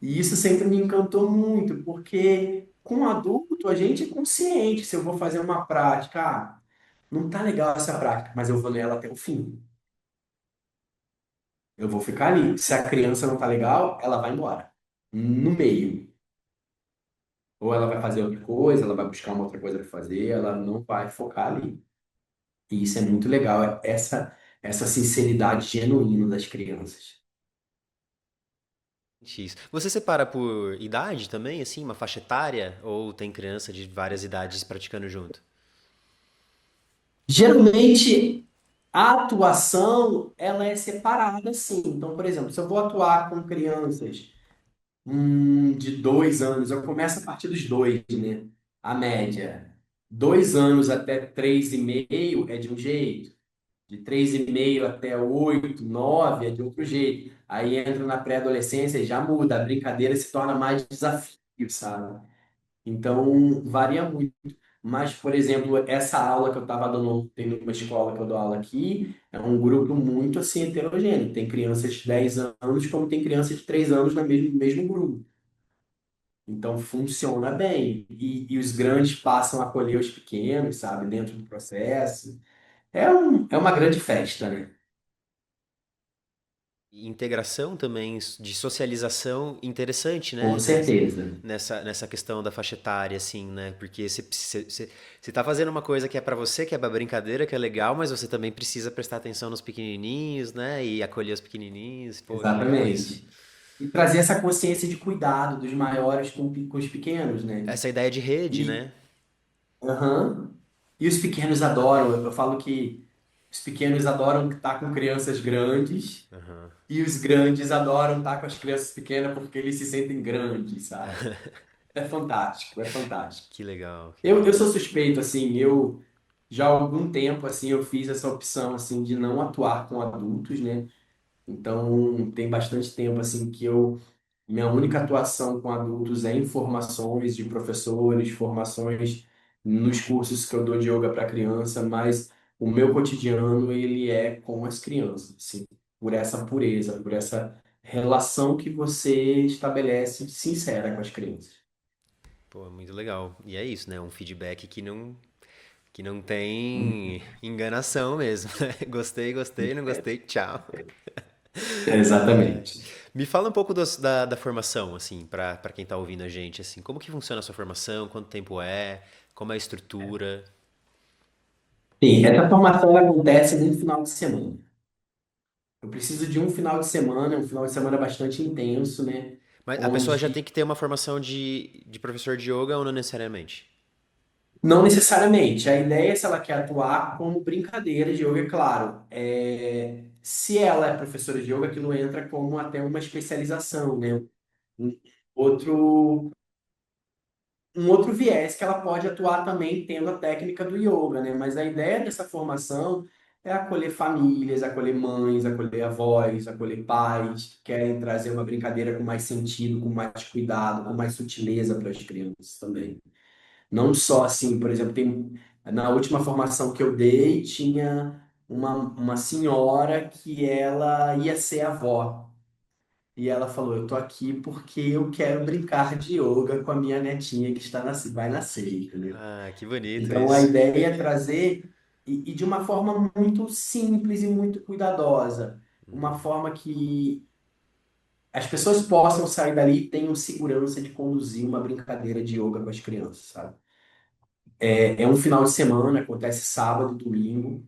E isso sempre me encantou muito, porque com adulto a gente é consciente se eu vou fazer uma prática, não tá legal essa prática, mas eu vou ler ela até o fim. Eu vou ficar ali. Se a criança não tá legal, ela vai embora. No meio. Ou ela vai fazer outra coisa, ela vai buscar uma outra coisa para fazer, ela não vai focar ali. E isso é muito legal, essa sinceridade genuína das crianças. X. Você separa por idade também, assim, uma faixa etária? Ou tem criança de várias idades praticando junto? Geralmente, a atuação, ela é separada, sim. Então, por exemplo, se eu vou atuar com crianças de 2 anos, eu começo a partir dos dois, né? A média. 2 anos até 3,5 é de um jeito. De 3,5 até 8, 9 é de outro jeito. Aí entra na pré-adolescência e já muda. A brincadeira se torna mais desafio, sabe? Então, varia muito. Mas, por exemplo, essa aula que eu estava dando ontem numa escola que eu dou aula aqui, é um grupo muito assim heterogêneo. Tem crianças de 10 anos, como tem crianças de 3 anos no mesmo grupo. Então, funciona bem. E os grandes passam a acolher os pequenos, sabe, dentro do processo. É uma grande festa, né? E integração também, de socialização interessante, Com né? certeza. Nessa questão da faixa etária, assim, né? Porque você tá fazendo uma coisa que é pra você, que é pra brincadeira, que é legal, mas você também precisa prestar atenção nos pequenininhos, né? E acolher os pequenininhos. Pô, que legal isso. Exatamente. E trazer essa consciência de cuidado dos maiores com os pequenos, né? Essa ideia de rede, E, né? aham. E os pequenos adoram. Eu falo que os pequenos adoram estar com crianças grandes e os grandes adoram estar com as crianças pequenas porque eles se sentem grandes, sabe? É fantástico, é fantástico. Que legal, que Eu legal. sou suspeito, assim, eu já há algum tempo, assim, eu fiz essa opção, assim, de não atuar com adultos, né? Então, tem bastante tempo assim que minha única atuação com adultos é em formações de professores, formações nos cursos que eu dou de yoga para criança, mas o meu cotidiano ele é com as crianças, assim, por essa pureza, por essa relação que você estabelece sincera com as crianças. Pô, é muito legal. E é isso, né? Um feedback que não tem enganação mesmo, né? Gostei, gostei, não gostei, tchau. Exatamente. Me fala um pouco da formação, assim, para quem tá ouvindo a gente, assim, como que funciona a sua formação, quanto tempo é, como é a estrutura. Sim, essa formação ela acontece no final de semana. Eu preciso de um final de semana bastante intenso, né? Mas a pessoa já Onde tem que ter uma formação de professor de yoga ou não necessariamente? não necessariamente. A ideia é se ela quer atuar como brincadeira de yoga, é claro. Se ela é professora de yoga, aquilo entra como até uma especialização, né? Um outro, um outro viés que ela pode atuar também tendo a técnica do yoga, né? Mas a ideia dessa formação é acolher famílias, acolher mães, acolher avós, acolher pais que querem trazer uma brincadeira com mais sentido, com mais cuidado, com mais sutileza para as crianças também. Não só assim, por exemplo, na última formação que eu dei, tinha uma senhora que ela ia ser avó. E ela falou: Eu tô aqui porque eu quero brincar de yoga com a minha netinha que vai nascer, entendeu? Ah, que bonito Então a isso. ideia é trazer, e de uma forma muito simples e muito cuidadosa, uma forma que as pessoas possam sair dali e tenham segurança de conduzir uma brincadeira de yoga com as crianças, sabe? É um final de semana, acontece sábado, domingo,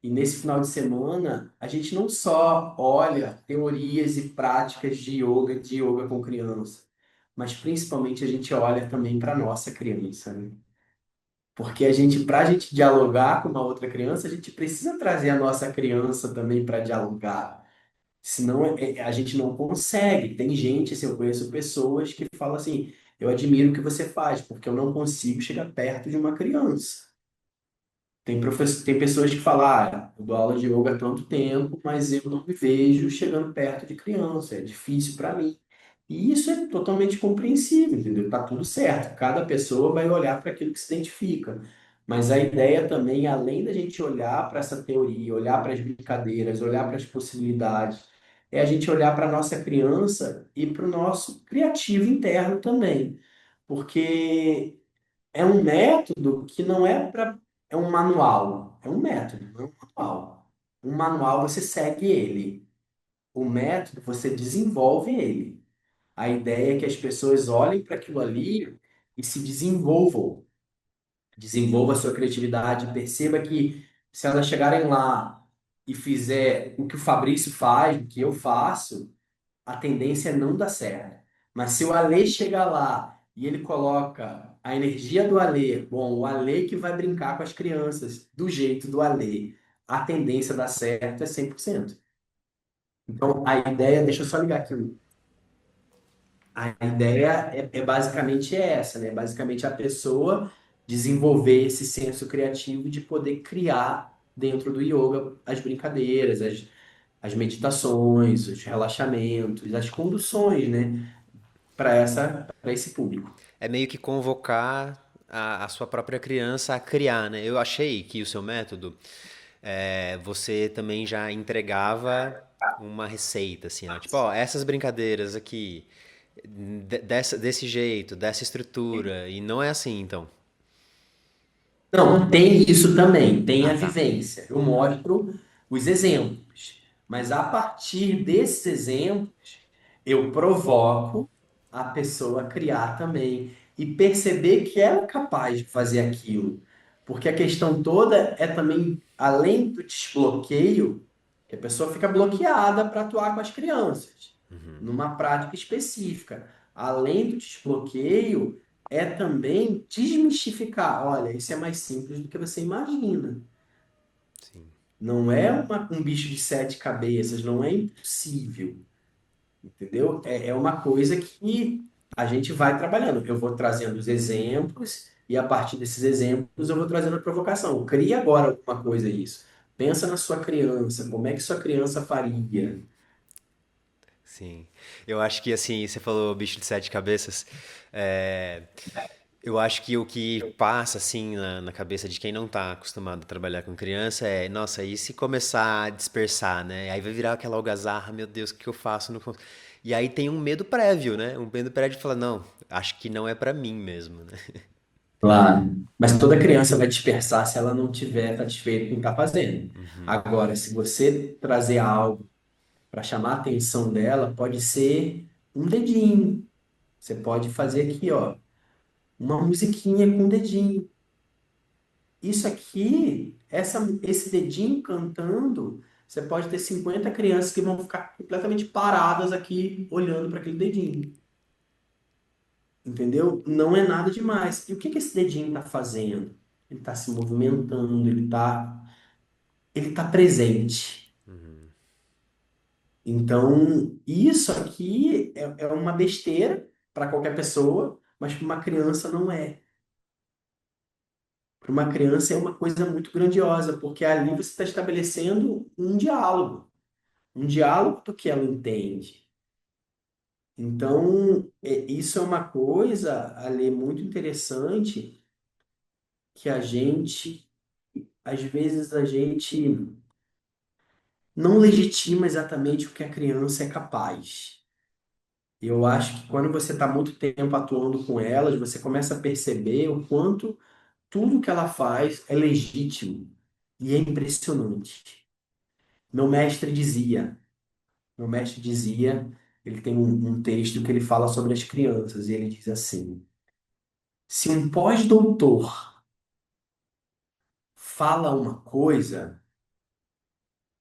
e nesse final de semana a gente não só olha teorias e práticas de yoga com criança, mas principalmente a gente olha também para nossa criança, né? Porque para a gente dialogar com uma outra criança, a gente precisa trazer a nossa criança também para dialogar. Senão a gente não consegue. Tem gente, assim, eu conheço pessoas que falam assim: eu admiro o que você faz, porque eu não consigo chegar perto de uma criança. Tem pessoas que falam, eu dou aula de yoga há tanto tempo, mas eu não me vejo chegando perto de criança, é difícil para mim. E isso é totalmente compreensível, entendeu? Tá tudo certo. Cada pessoa vai olhar para aquilo que se identifica. Mas a ideia também, além da gente olhar para essa teoria, olhar para as brincadeiras, olhar para as possibilidades, é a gente olhar para a nossa criança e para o nosso criativo interno também. Porque é um método que não é para. É um manual. É um método, não é um manual. Um manual você segue ele. O método você desenvolve ele. A ideia é que as pessoas olhem para aquilo ali e se desenvolvam. Desenvolva a sua criatividade. Perceba que se elas chegarem lá e fizer o que o Fabrício faz, o que eu faço, a tendência é não dar certo. Mas se o Alê chega lá e ele coloca a energia do Alê, bom, o Alê que vai brincar com as crianças do jeito do Alê, a tendência a dar certo é 100%. Então, a ideia, deixa eu só ligar aqui. A ideia é basicamente essa, né? Basicamente a pessoa desenvolver esse senso criativo de poder criar dentro do yoga as brincadeiras, as meditações, os relaxamentos, as conduções, né? Para esse público. É meio que convocar a sua própria criança a criar, né? Eu achei que o seu método, você também já entregava uma receita, assim, ó, tipo, ó, essas brincadeiras aqui, desse jeito, dessa estrutura, e não é assim, então. Não, tem isso também, tem Ah, a tá. vivência. Eu mostro os exemplos, mas a partir desses exemplos, eu provoco a pessoa a criar também e perceber que ela é capaz de fazer aquilo. Porque a questão toda é também, além do desbloqueio, que a pessoa fica bloqueada para atuar com as crianças, numa prática específica. Além do desbloqueio, é também desmistificar. Olha, isso é mais simples do que você imagina. Sim. Não é um bicho de sete cabeças, não é impossível, entendeu? É uma coisa que a gente vai trabalhando. Eu vou trazendo os exemplos e a partir desses exemplos eu vou trazendo a provocação. Cria agora alguma coisa isso. Pensa na sua criança, como é que sua criança faria? Sim. Eu acho que, assim, você falou bicho de sete cabeças. é, Eu acho que o que passa, assim, na cabeça de quem não tá acostumado a trabalhar com criança é, nossa, e se começar a dispersar, né? Aí vai virar aquela algazarra, meu Deus, o que eu faço? Não cons-" E aí tem um medo prévio, né? Um medo prévio de falar, não, acho que não é pra mim mesmo, né? Claro. Mas toda criança vai dispersar se ela não estiver satisfeita com o que está fazendo. Agora, se você trazer algo para chamar a atenção dela, pode ser um dedinho. Você pode fazer aqui, ó, uma musiquinha com um dedinho. Isso aqui, esse dedinho cantando, você pode ter 50 crianças que vão ficar completamente paradas aqui olhando para aquele dedinho. Entendeu? Não é nada demais. E o que que esse dedinho está fazendo? Ele está se movimentando, ele tá presente. Então, isso aqui é uma besteira para qualquer pessoa, mas para uma criança não é. Para uma criança é uma coisa muito grandiosa, porque ali você está estabelecendo um diálogo do que ela entende. Então, isso é uma coisa, Ali, muito interessante que às vezes, a gente não legitima exatamente o que a criança é capaz. Eu acho que quando você está muito tempo atuando com elas, você começa a perceber o quanto tudo que ela faz é legítimo e é impressionante. Meu mestre dizia, meu mestre dizia, ele tem um texto que ele fala sobre as crianças e ele diz assim: se um pós-doutor fala uma coisa,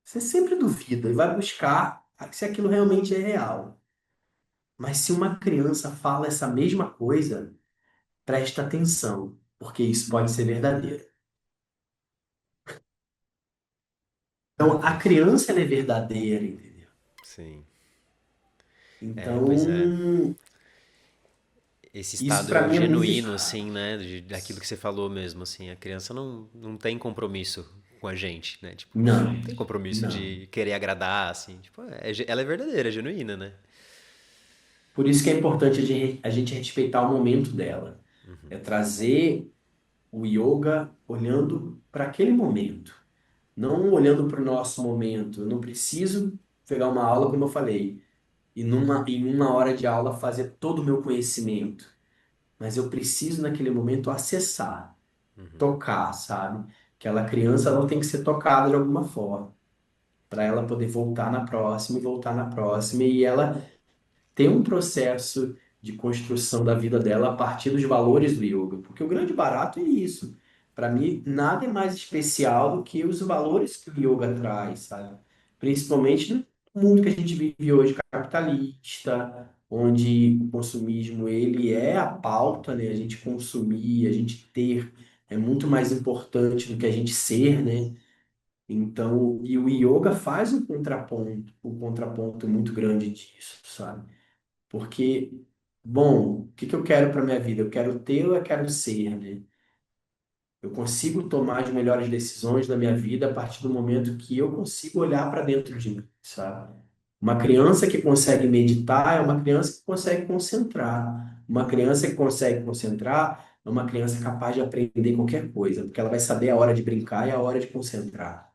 você sempre duvida e vai buscar se aquilo realmente é real. Mas se uma criança fala essa mesma coisa, presta atenção, porque isso pode ser verdadeiro. Então, a criança ela é verdadeira, entendeu? Sim. É, pois é. Então, Esse isso para estado mim é muito. genuíno, assim, né? Daquilo que você falou mesmo, assim. A criança não tem compromisso com a gente, né? Tipo, não Não, tem compromisso não. de querer agradar, assim. Tipo, ela é verdadeira, é genuína, né? Por isso que é importante a gente respeitar o momento dela. É trazer o yoga olhando para aquele momento, não olhando para o nosso momento. Eu não preciso pegar uma aula, como eu falei, e em uma hora de aula fazer todo o meu conhecimento. Mas eu preciso, naquele momento, acessar, tocar, sabe? Aquela criança ela tem que ser tocada de alguma forma, para ela poder voltar na próxima e voltar na próxima, e ela ter um processo de construção da vida dela a partir dos valores do yoga. Porque o grande barato é isso. Para mim, nada é mais especial do que os valores que o yoga traz, sabe? Principalmente no mundo que a gente vive hoje, capitalista, onde o consumismo ele é a pauta, né? A gente consumir, a gente ter é muito mais importante do que a gente ser, né? Então, e o yoga faz um contraponto muito grande disso, sabe? Porque, bom, o que que eu quero para minha vida? Eu quero ter ou eu quero ser, né? Eu consigo tomar as melhores decisões da minha vida a partir do momento que eu consigo olhar para dentro de mim, sabe? Uma criança que consegue meditar é uma criança que consegue concentrar. Uma criança que consegue concentrar é uma criança capaz de aprender qualquer coisa, porque ela vai saber a hora de brincar e a hora de concentrar.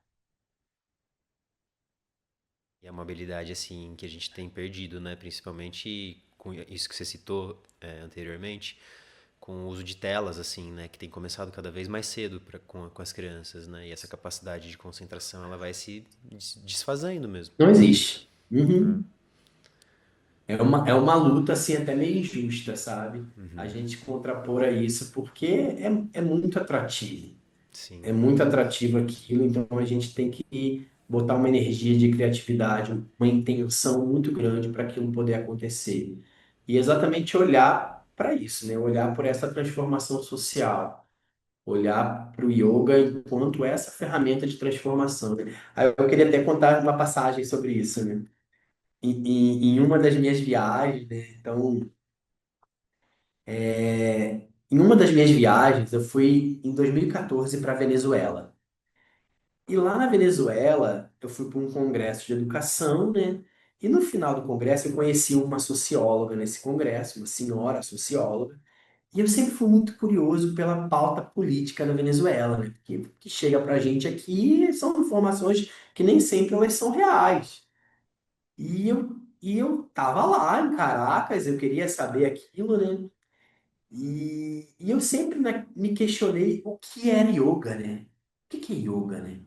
E é uma habilidade, assim, que a gente tem perdido, né? Principalmente com isso que você citou, anteriormente, com o uso de telas, assim, né? Que tem começado cada vez mais cedo com as crianças, né? E essa capacidade de concentração, ela vai se desfazendo mesmo. Não existe. Uhum. É uma luta, assim, até meio injusta, sabe? A gente contrapor a isso, porque é muito atrativo. Sim. É muito atrativo aquilo, então a gente tem que botar uma energia de criatividade, uma intenção muito grande para aquilo poder acontecer. E exatamente olhar para isso, né? Olhar por essa transformação social, olhar para o yoga enquanto essa ferramenta de transformação, né? Aí eu queria até contar uma passagem sobre isso, né? Em uma das minhas viagens, né? Então, em uma das minhas viagens, eu fui em 2014 para Venezuela. E lá na Venezuela, eu fui para um congresso de educação, né? E no final do congresso eu conheci uma socióloga nesse congresso, uma senhora socióloga, e eu sempre fui muito curioso pela pauta política na Venezuela, né? Porque o que chega pra gente aqui são informações que nem sempre elas são reais. E eu tava lá em Caracas, eu queria saber aquilo, né? E eu sempre, né, me questionei o que era yoga, né? O que que é yoga, né?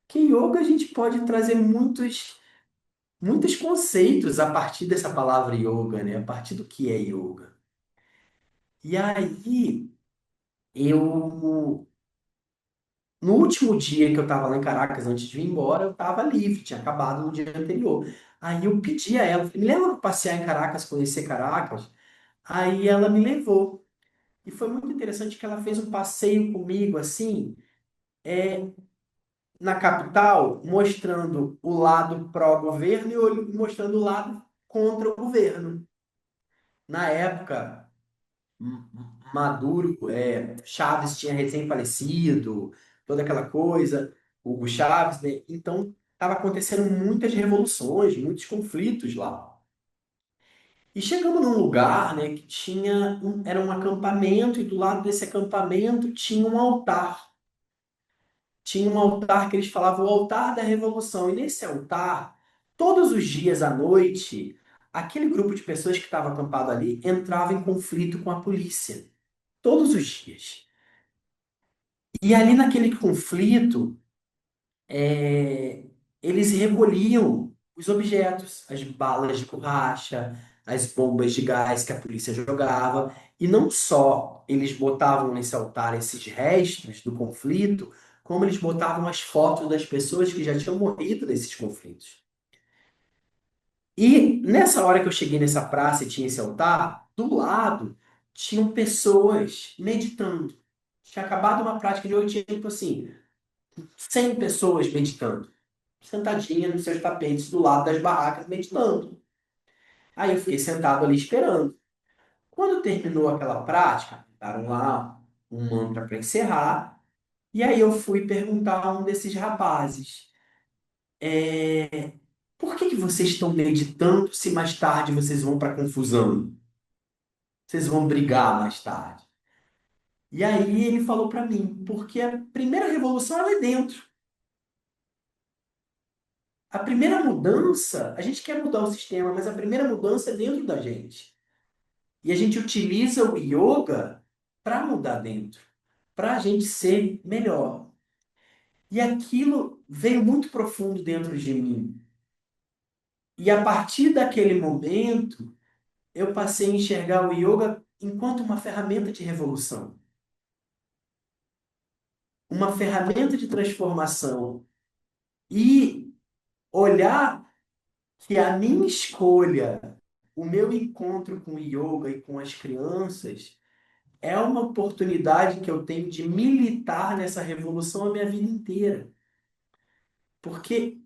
Porque yoga a gente pode trazer muitos conceitos a partir dessa palavra yoga, né? A partir do que é yoga. E aí, eu, no último dia que eu estava lá em Caracas, antes de ir embora, eu estava livre, tinha acabado no dia anterior. Aí eu pedi a ela, falei, me leva para passear em Caracas, conhecer Caracas. Aí ela me levou. E foi muito interessante que ela fez um passeio comigo, assim, na capital, mostrando o lado pró-governo e mostrando o lado contra o governo. Na época, Maduro, Chaves tinha recém-falecido, toda aquela coisa, Hugo Chávez, né? Então, estava acontecendo muitas revoluções, muitos conflitos lá. E chegamos num lugar, né, que era um acampamento, e do lado desse acampamento tinha um altar. Tinha um altar que eles falavam o altar da revolução. E nesse altar, todos os dias à noite, aquele grupo de pessoas que estava acampado ali entrava em conflito com a polícia. Todos os dias. E ali naquele conflito, é, eles recolhiam os objetos, as balas de borracha, as bombas de gás que a polícia jogava, e não só eles botavam nesse altar esses restos do conflito, como eles botavam as fotos das pessoas que já tinham morrido nesses conflitos. E nessa hora que eu cheguei nessa praça e tinha esse altar, do lado tinham pessoas meditando. Tinha acabado uma prática de 8 tipo assim, 100 pessoas meditando, sentadinha nos seus tapetes do lado das barracas meditando. Aí eu fiquei sentado ali esperando. Quando terminou aquela prática, daram lá um mantra para encerrar, e aí eu fui perguntar a um desses rapazes: por que que vocês estão meditando se mais tarde vocês vão para confusão? Vocês vão brigar mais tarde? E aí ele falou para mim: porque a primeira revolução ela é dentro. A primeira mudança, a gente quer mudar o sistema, mas a primeira mudança é dentro da gente. E a gente utiliza o yoga para mudar dentro, para a gente ser melhor. E aquilo veio muito profundo dentro de mim. E a partir daquele momento, eu passei a enxergar o yoga enquanto uma ferramenta de revolução, uma ferramenta de transformação. E olhar que a minha escolha, o meu encontro com o yoga e com as crianças, é uma oportunidade que eu tenho de militar nessa revolução a minha vida inteira. Porque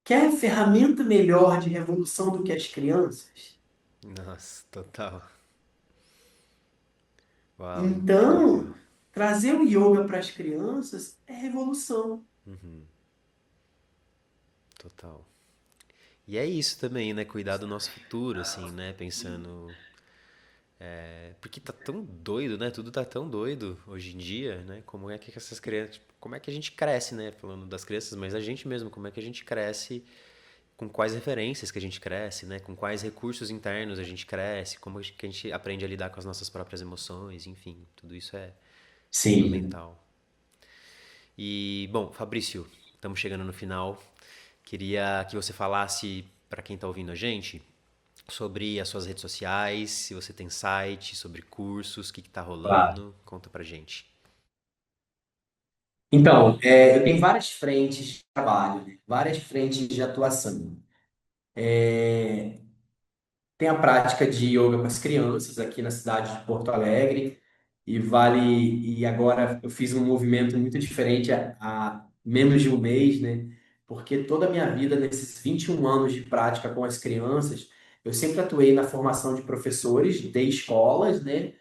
quer ferramenta melhor de revolução do que as crianças? Nossa, total. Uau, incrível. Então, trazer o yoga para as crianças é revolução. Total. E é isso também, né? Cuidar do nosso futuro, assim, né? Pensando. Porque tá tão doido, né? Tudo tá tão doido hoje em dia, né? Como é que essas crianças. Tipo, como é que a gente cresce, né? Falando das crianças, mas a gente mesmo, como é que a gente cresce, com quais referências que a gente cresce, né? Com quais recursos internos a gente cresce, como que a gente aprende a lidar com as nossas próprias emoções, enfim, tudo isso é Sim. fundamental. E, bom, Fabrício, estamos chegando no final. Queria que você falasse para quem está ouvindo a gente sobre as suas redes sociais, se você tem site, sobre cursos, o que está Claro. rolando. Conta pra gente. Então, eu tenho várias frentes de trabalho, né? Várias frentes de atuação. Tem a prática de yoga com as crianças aqui na cidade de Porto Alegre e agora eu fiz um movimento muito diferente há menos de um mês, né? Porque toda a minha vida, nesses 21 anos de prática com as crianças, eu sempre atuei na formação de professores de escolas, né?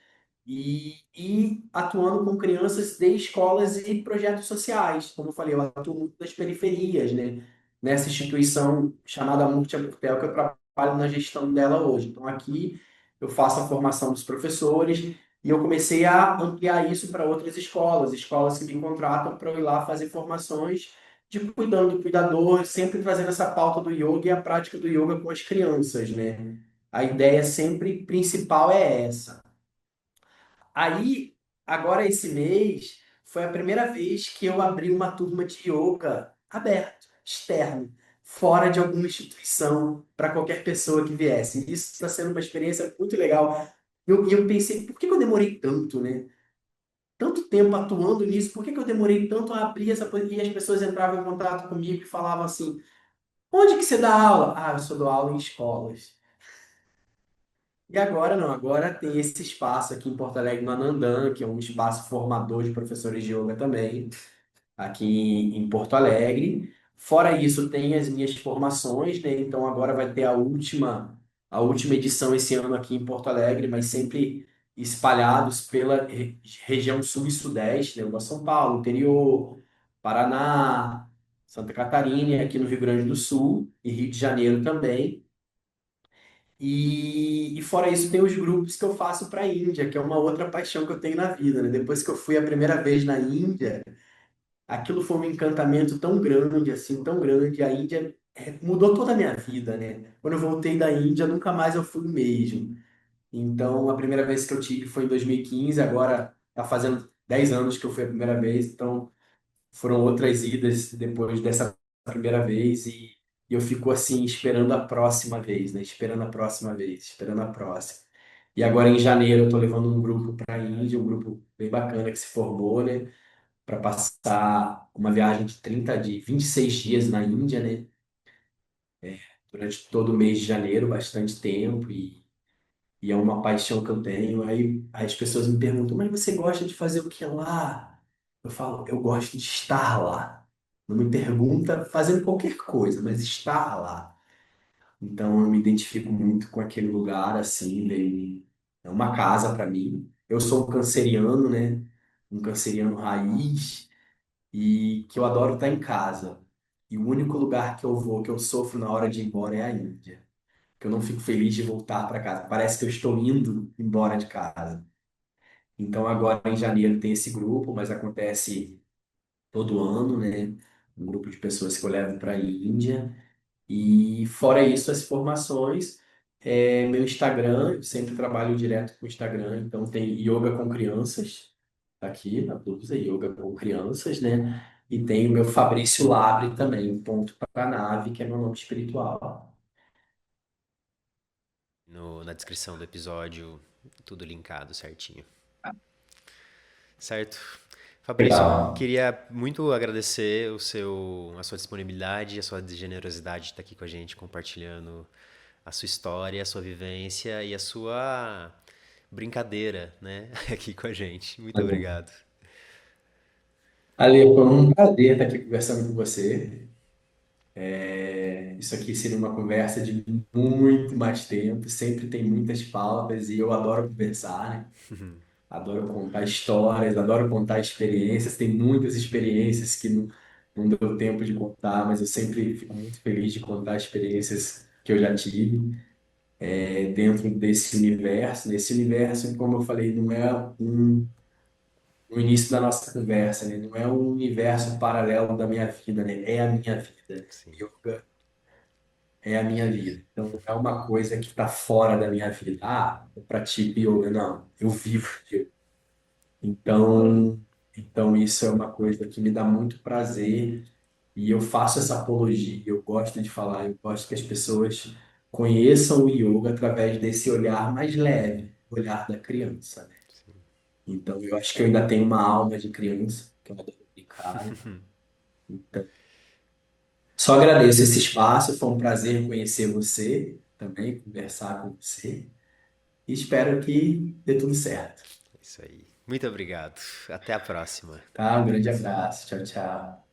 E atuando com crianças de escolas e projetos sociais. Como eu falei, eu atuo muito nas periferias, né? nessa instituição chamada Murti Aburtel, que eu trabalho na gestão dela hoje. Então, aqui eu faço a formação dos professores e eu comecei a ampliar isso para outras escolas, escolas que me contratam para eu ir lá fazer formações de cuidando do cuidador, sempre trazendo essa pauta do yoga e a prática do yoga com as crianças, né? A ideia sempre principal é essa. Aí, agora esse mês, foi a primeira vez que eu abri uma turma de yoga aberto, externo, fora de alguma instituição, para qualquer pessoa que viesse. Isso está sendo uma experiência muito legal. E eu pensei, por que que eu demorei tanto, né? Tanto tempo atuando nisso, por que que eu demorei tanto a abrir essa coisa? E as pessoas entravam em contato comigo e falavam assim: onde que você dá aula? Ah, eu só dou aula em escolas. E agora não, agora tem esse espaço aqui em Porto Alegre, no Anandan, que é um espaço formador de professores de yoga também, aqui em Porto Alegre. Fora isso, tem as minhas formações, né? Então agora vai ter a última edição esse ano aqui em Porto Alegre, mas sempre espalhados pela região sul e sudeste, né? São Paulo, interior, Paraná, Santa Catarina, e aqui no Rio Grande do Sul e Rio de Janeiro também. E fora isso, tem os grupos que eu faço para a Índia, que é uma outra paixão que eu tenho na vida, né? Depois que eu fui a primeira vez na Índia, aquilo foi um encantamento tão grande, assim, tão grande. A Índia mudou toda a minha vida, né? Quando eu voltei da Índia, nunca mais eu fui o mesmo. Então, a primeira vez que eu tive foi em 2015, agora tá fazendo 10 anos que eu fui a primeira vez, então foram outras idas depois dessa primeira vez e eu fico assim esperando a próxima vez, né? Esperando a próxima vez, esperando a próxima. E agora em janeiro eu tô levando um grupo para a Índia, um grupo bem bacana que se formou, né? Para passar uma viagem de 26 dias na Índia, né? Durante todo o mês de janeiro, bastante tempo e é uma paixão que eu tenho. Aí as pessoas me perguntam, mas você gosta de fazer o que lá? Eu falo, eu gosto de estar lá. Não me pergunta fazendo qualquer coisa, mas estar lá. Então eu me identifico muito com aquele lugar, assim, é uma casa para mim. Eu sou um canceriano, né? Um canceriano raiz e que eu adoro estar em casa. E o único lugar que eu vou, que eu sofro na hora de ir embora é a Índia. Que eu não fico feliz de voltar para casa. Parece que eu estou indo embora de casa. Então agora em janeiro tem esse grupo, mas acontece todo ano, né? Um grupo de pessoas que eu levo para a Índia. E fora isso, as formações, meu Instagram, eu sempre trabalho direto com o Instagram, então tem Yoga com Crianças, tá aqui na blusa, Yoga com Crianças, né? E tem o meu Fabrício Labre também, ponto para a nave, que é meu nome espiritual. Na descrição do episódio, tudo linkado certinho. Certo? Fabrício, Legal. queria muito agradecer a sua disponibilidade, a sua generosidade de estar aqui com a gente, compartilhando a sua história, a sua vivência e a sua brincadeira, né, aqui com a gente. Muito obrigado. Ale, foi um prazer estar aqui conversando com você. Isso aqui seria uma conversa de muito mais tempo, sempre tem muitas pautas e eu adoro conversar, né? Adoro contar histórias, adoro contar experiências. Tem muitas experiências que não deu tempo de contar, mas eu sempre fico muito feliz de contar experiências que eu já tive dentro desse universo. Nesse universo, como eu falei, não é no início da nossa conversa, né? Não é um universo paralelo da minha vida, né? É a minha vida. Sim. Yoga é a minha vida. Então, não é uma coisa que está fora da minha vida. Ah, eu pratico yoga. Não, eu vivo yoga. Então isso é uma coisa que me dá muito prazer e eu faço essa apologia. Eu gosto de falar, eu gosto que as pessoas conheçam o yoga através desse olhar mais leve, o olhar da criança, né? Então, eu acho que eu ainda tenho uma alma de criança, que eu adoro brincar. Então, só agradeço esse espaço, foi um prazer conhecer você também, conversar com você. E espero que dê tudo certo. Isso aí. Muito obrigado. Até a próxima. Tá? Um grande abraço. Tchau, tchau.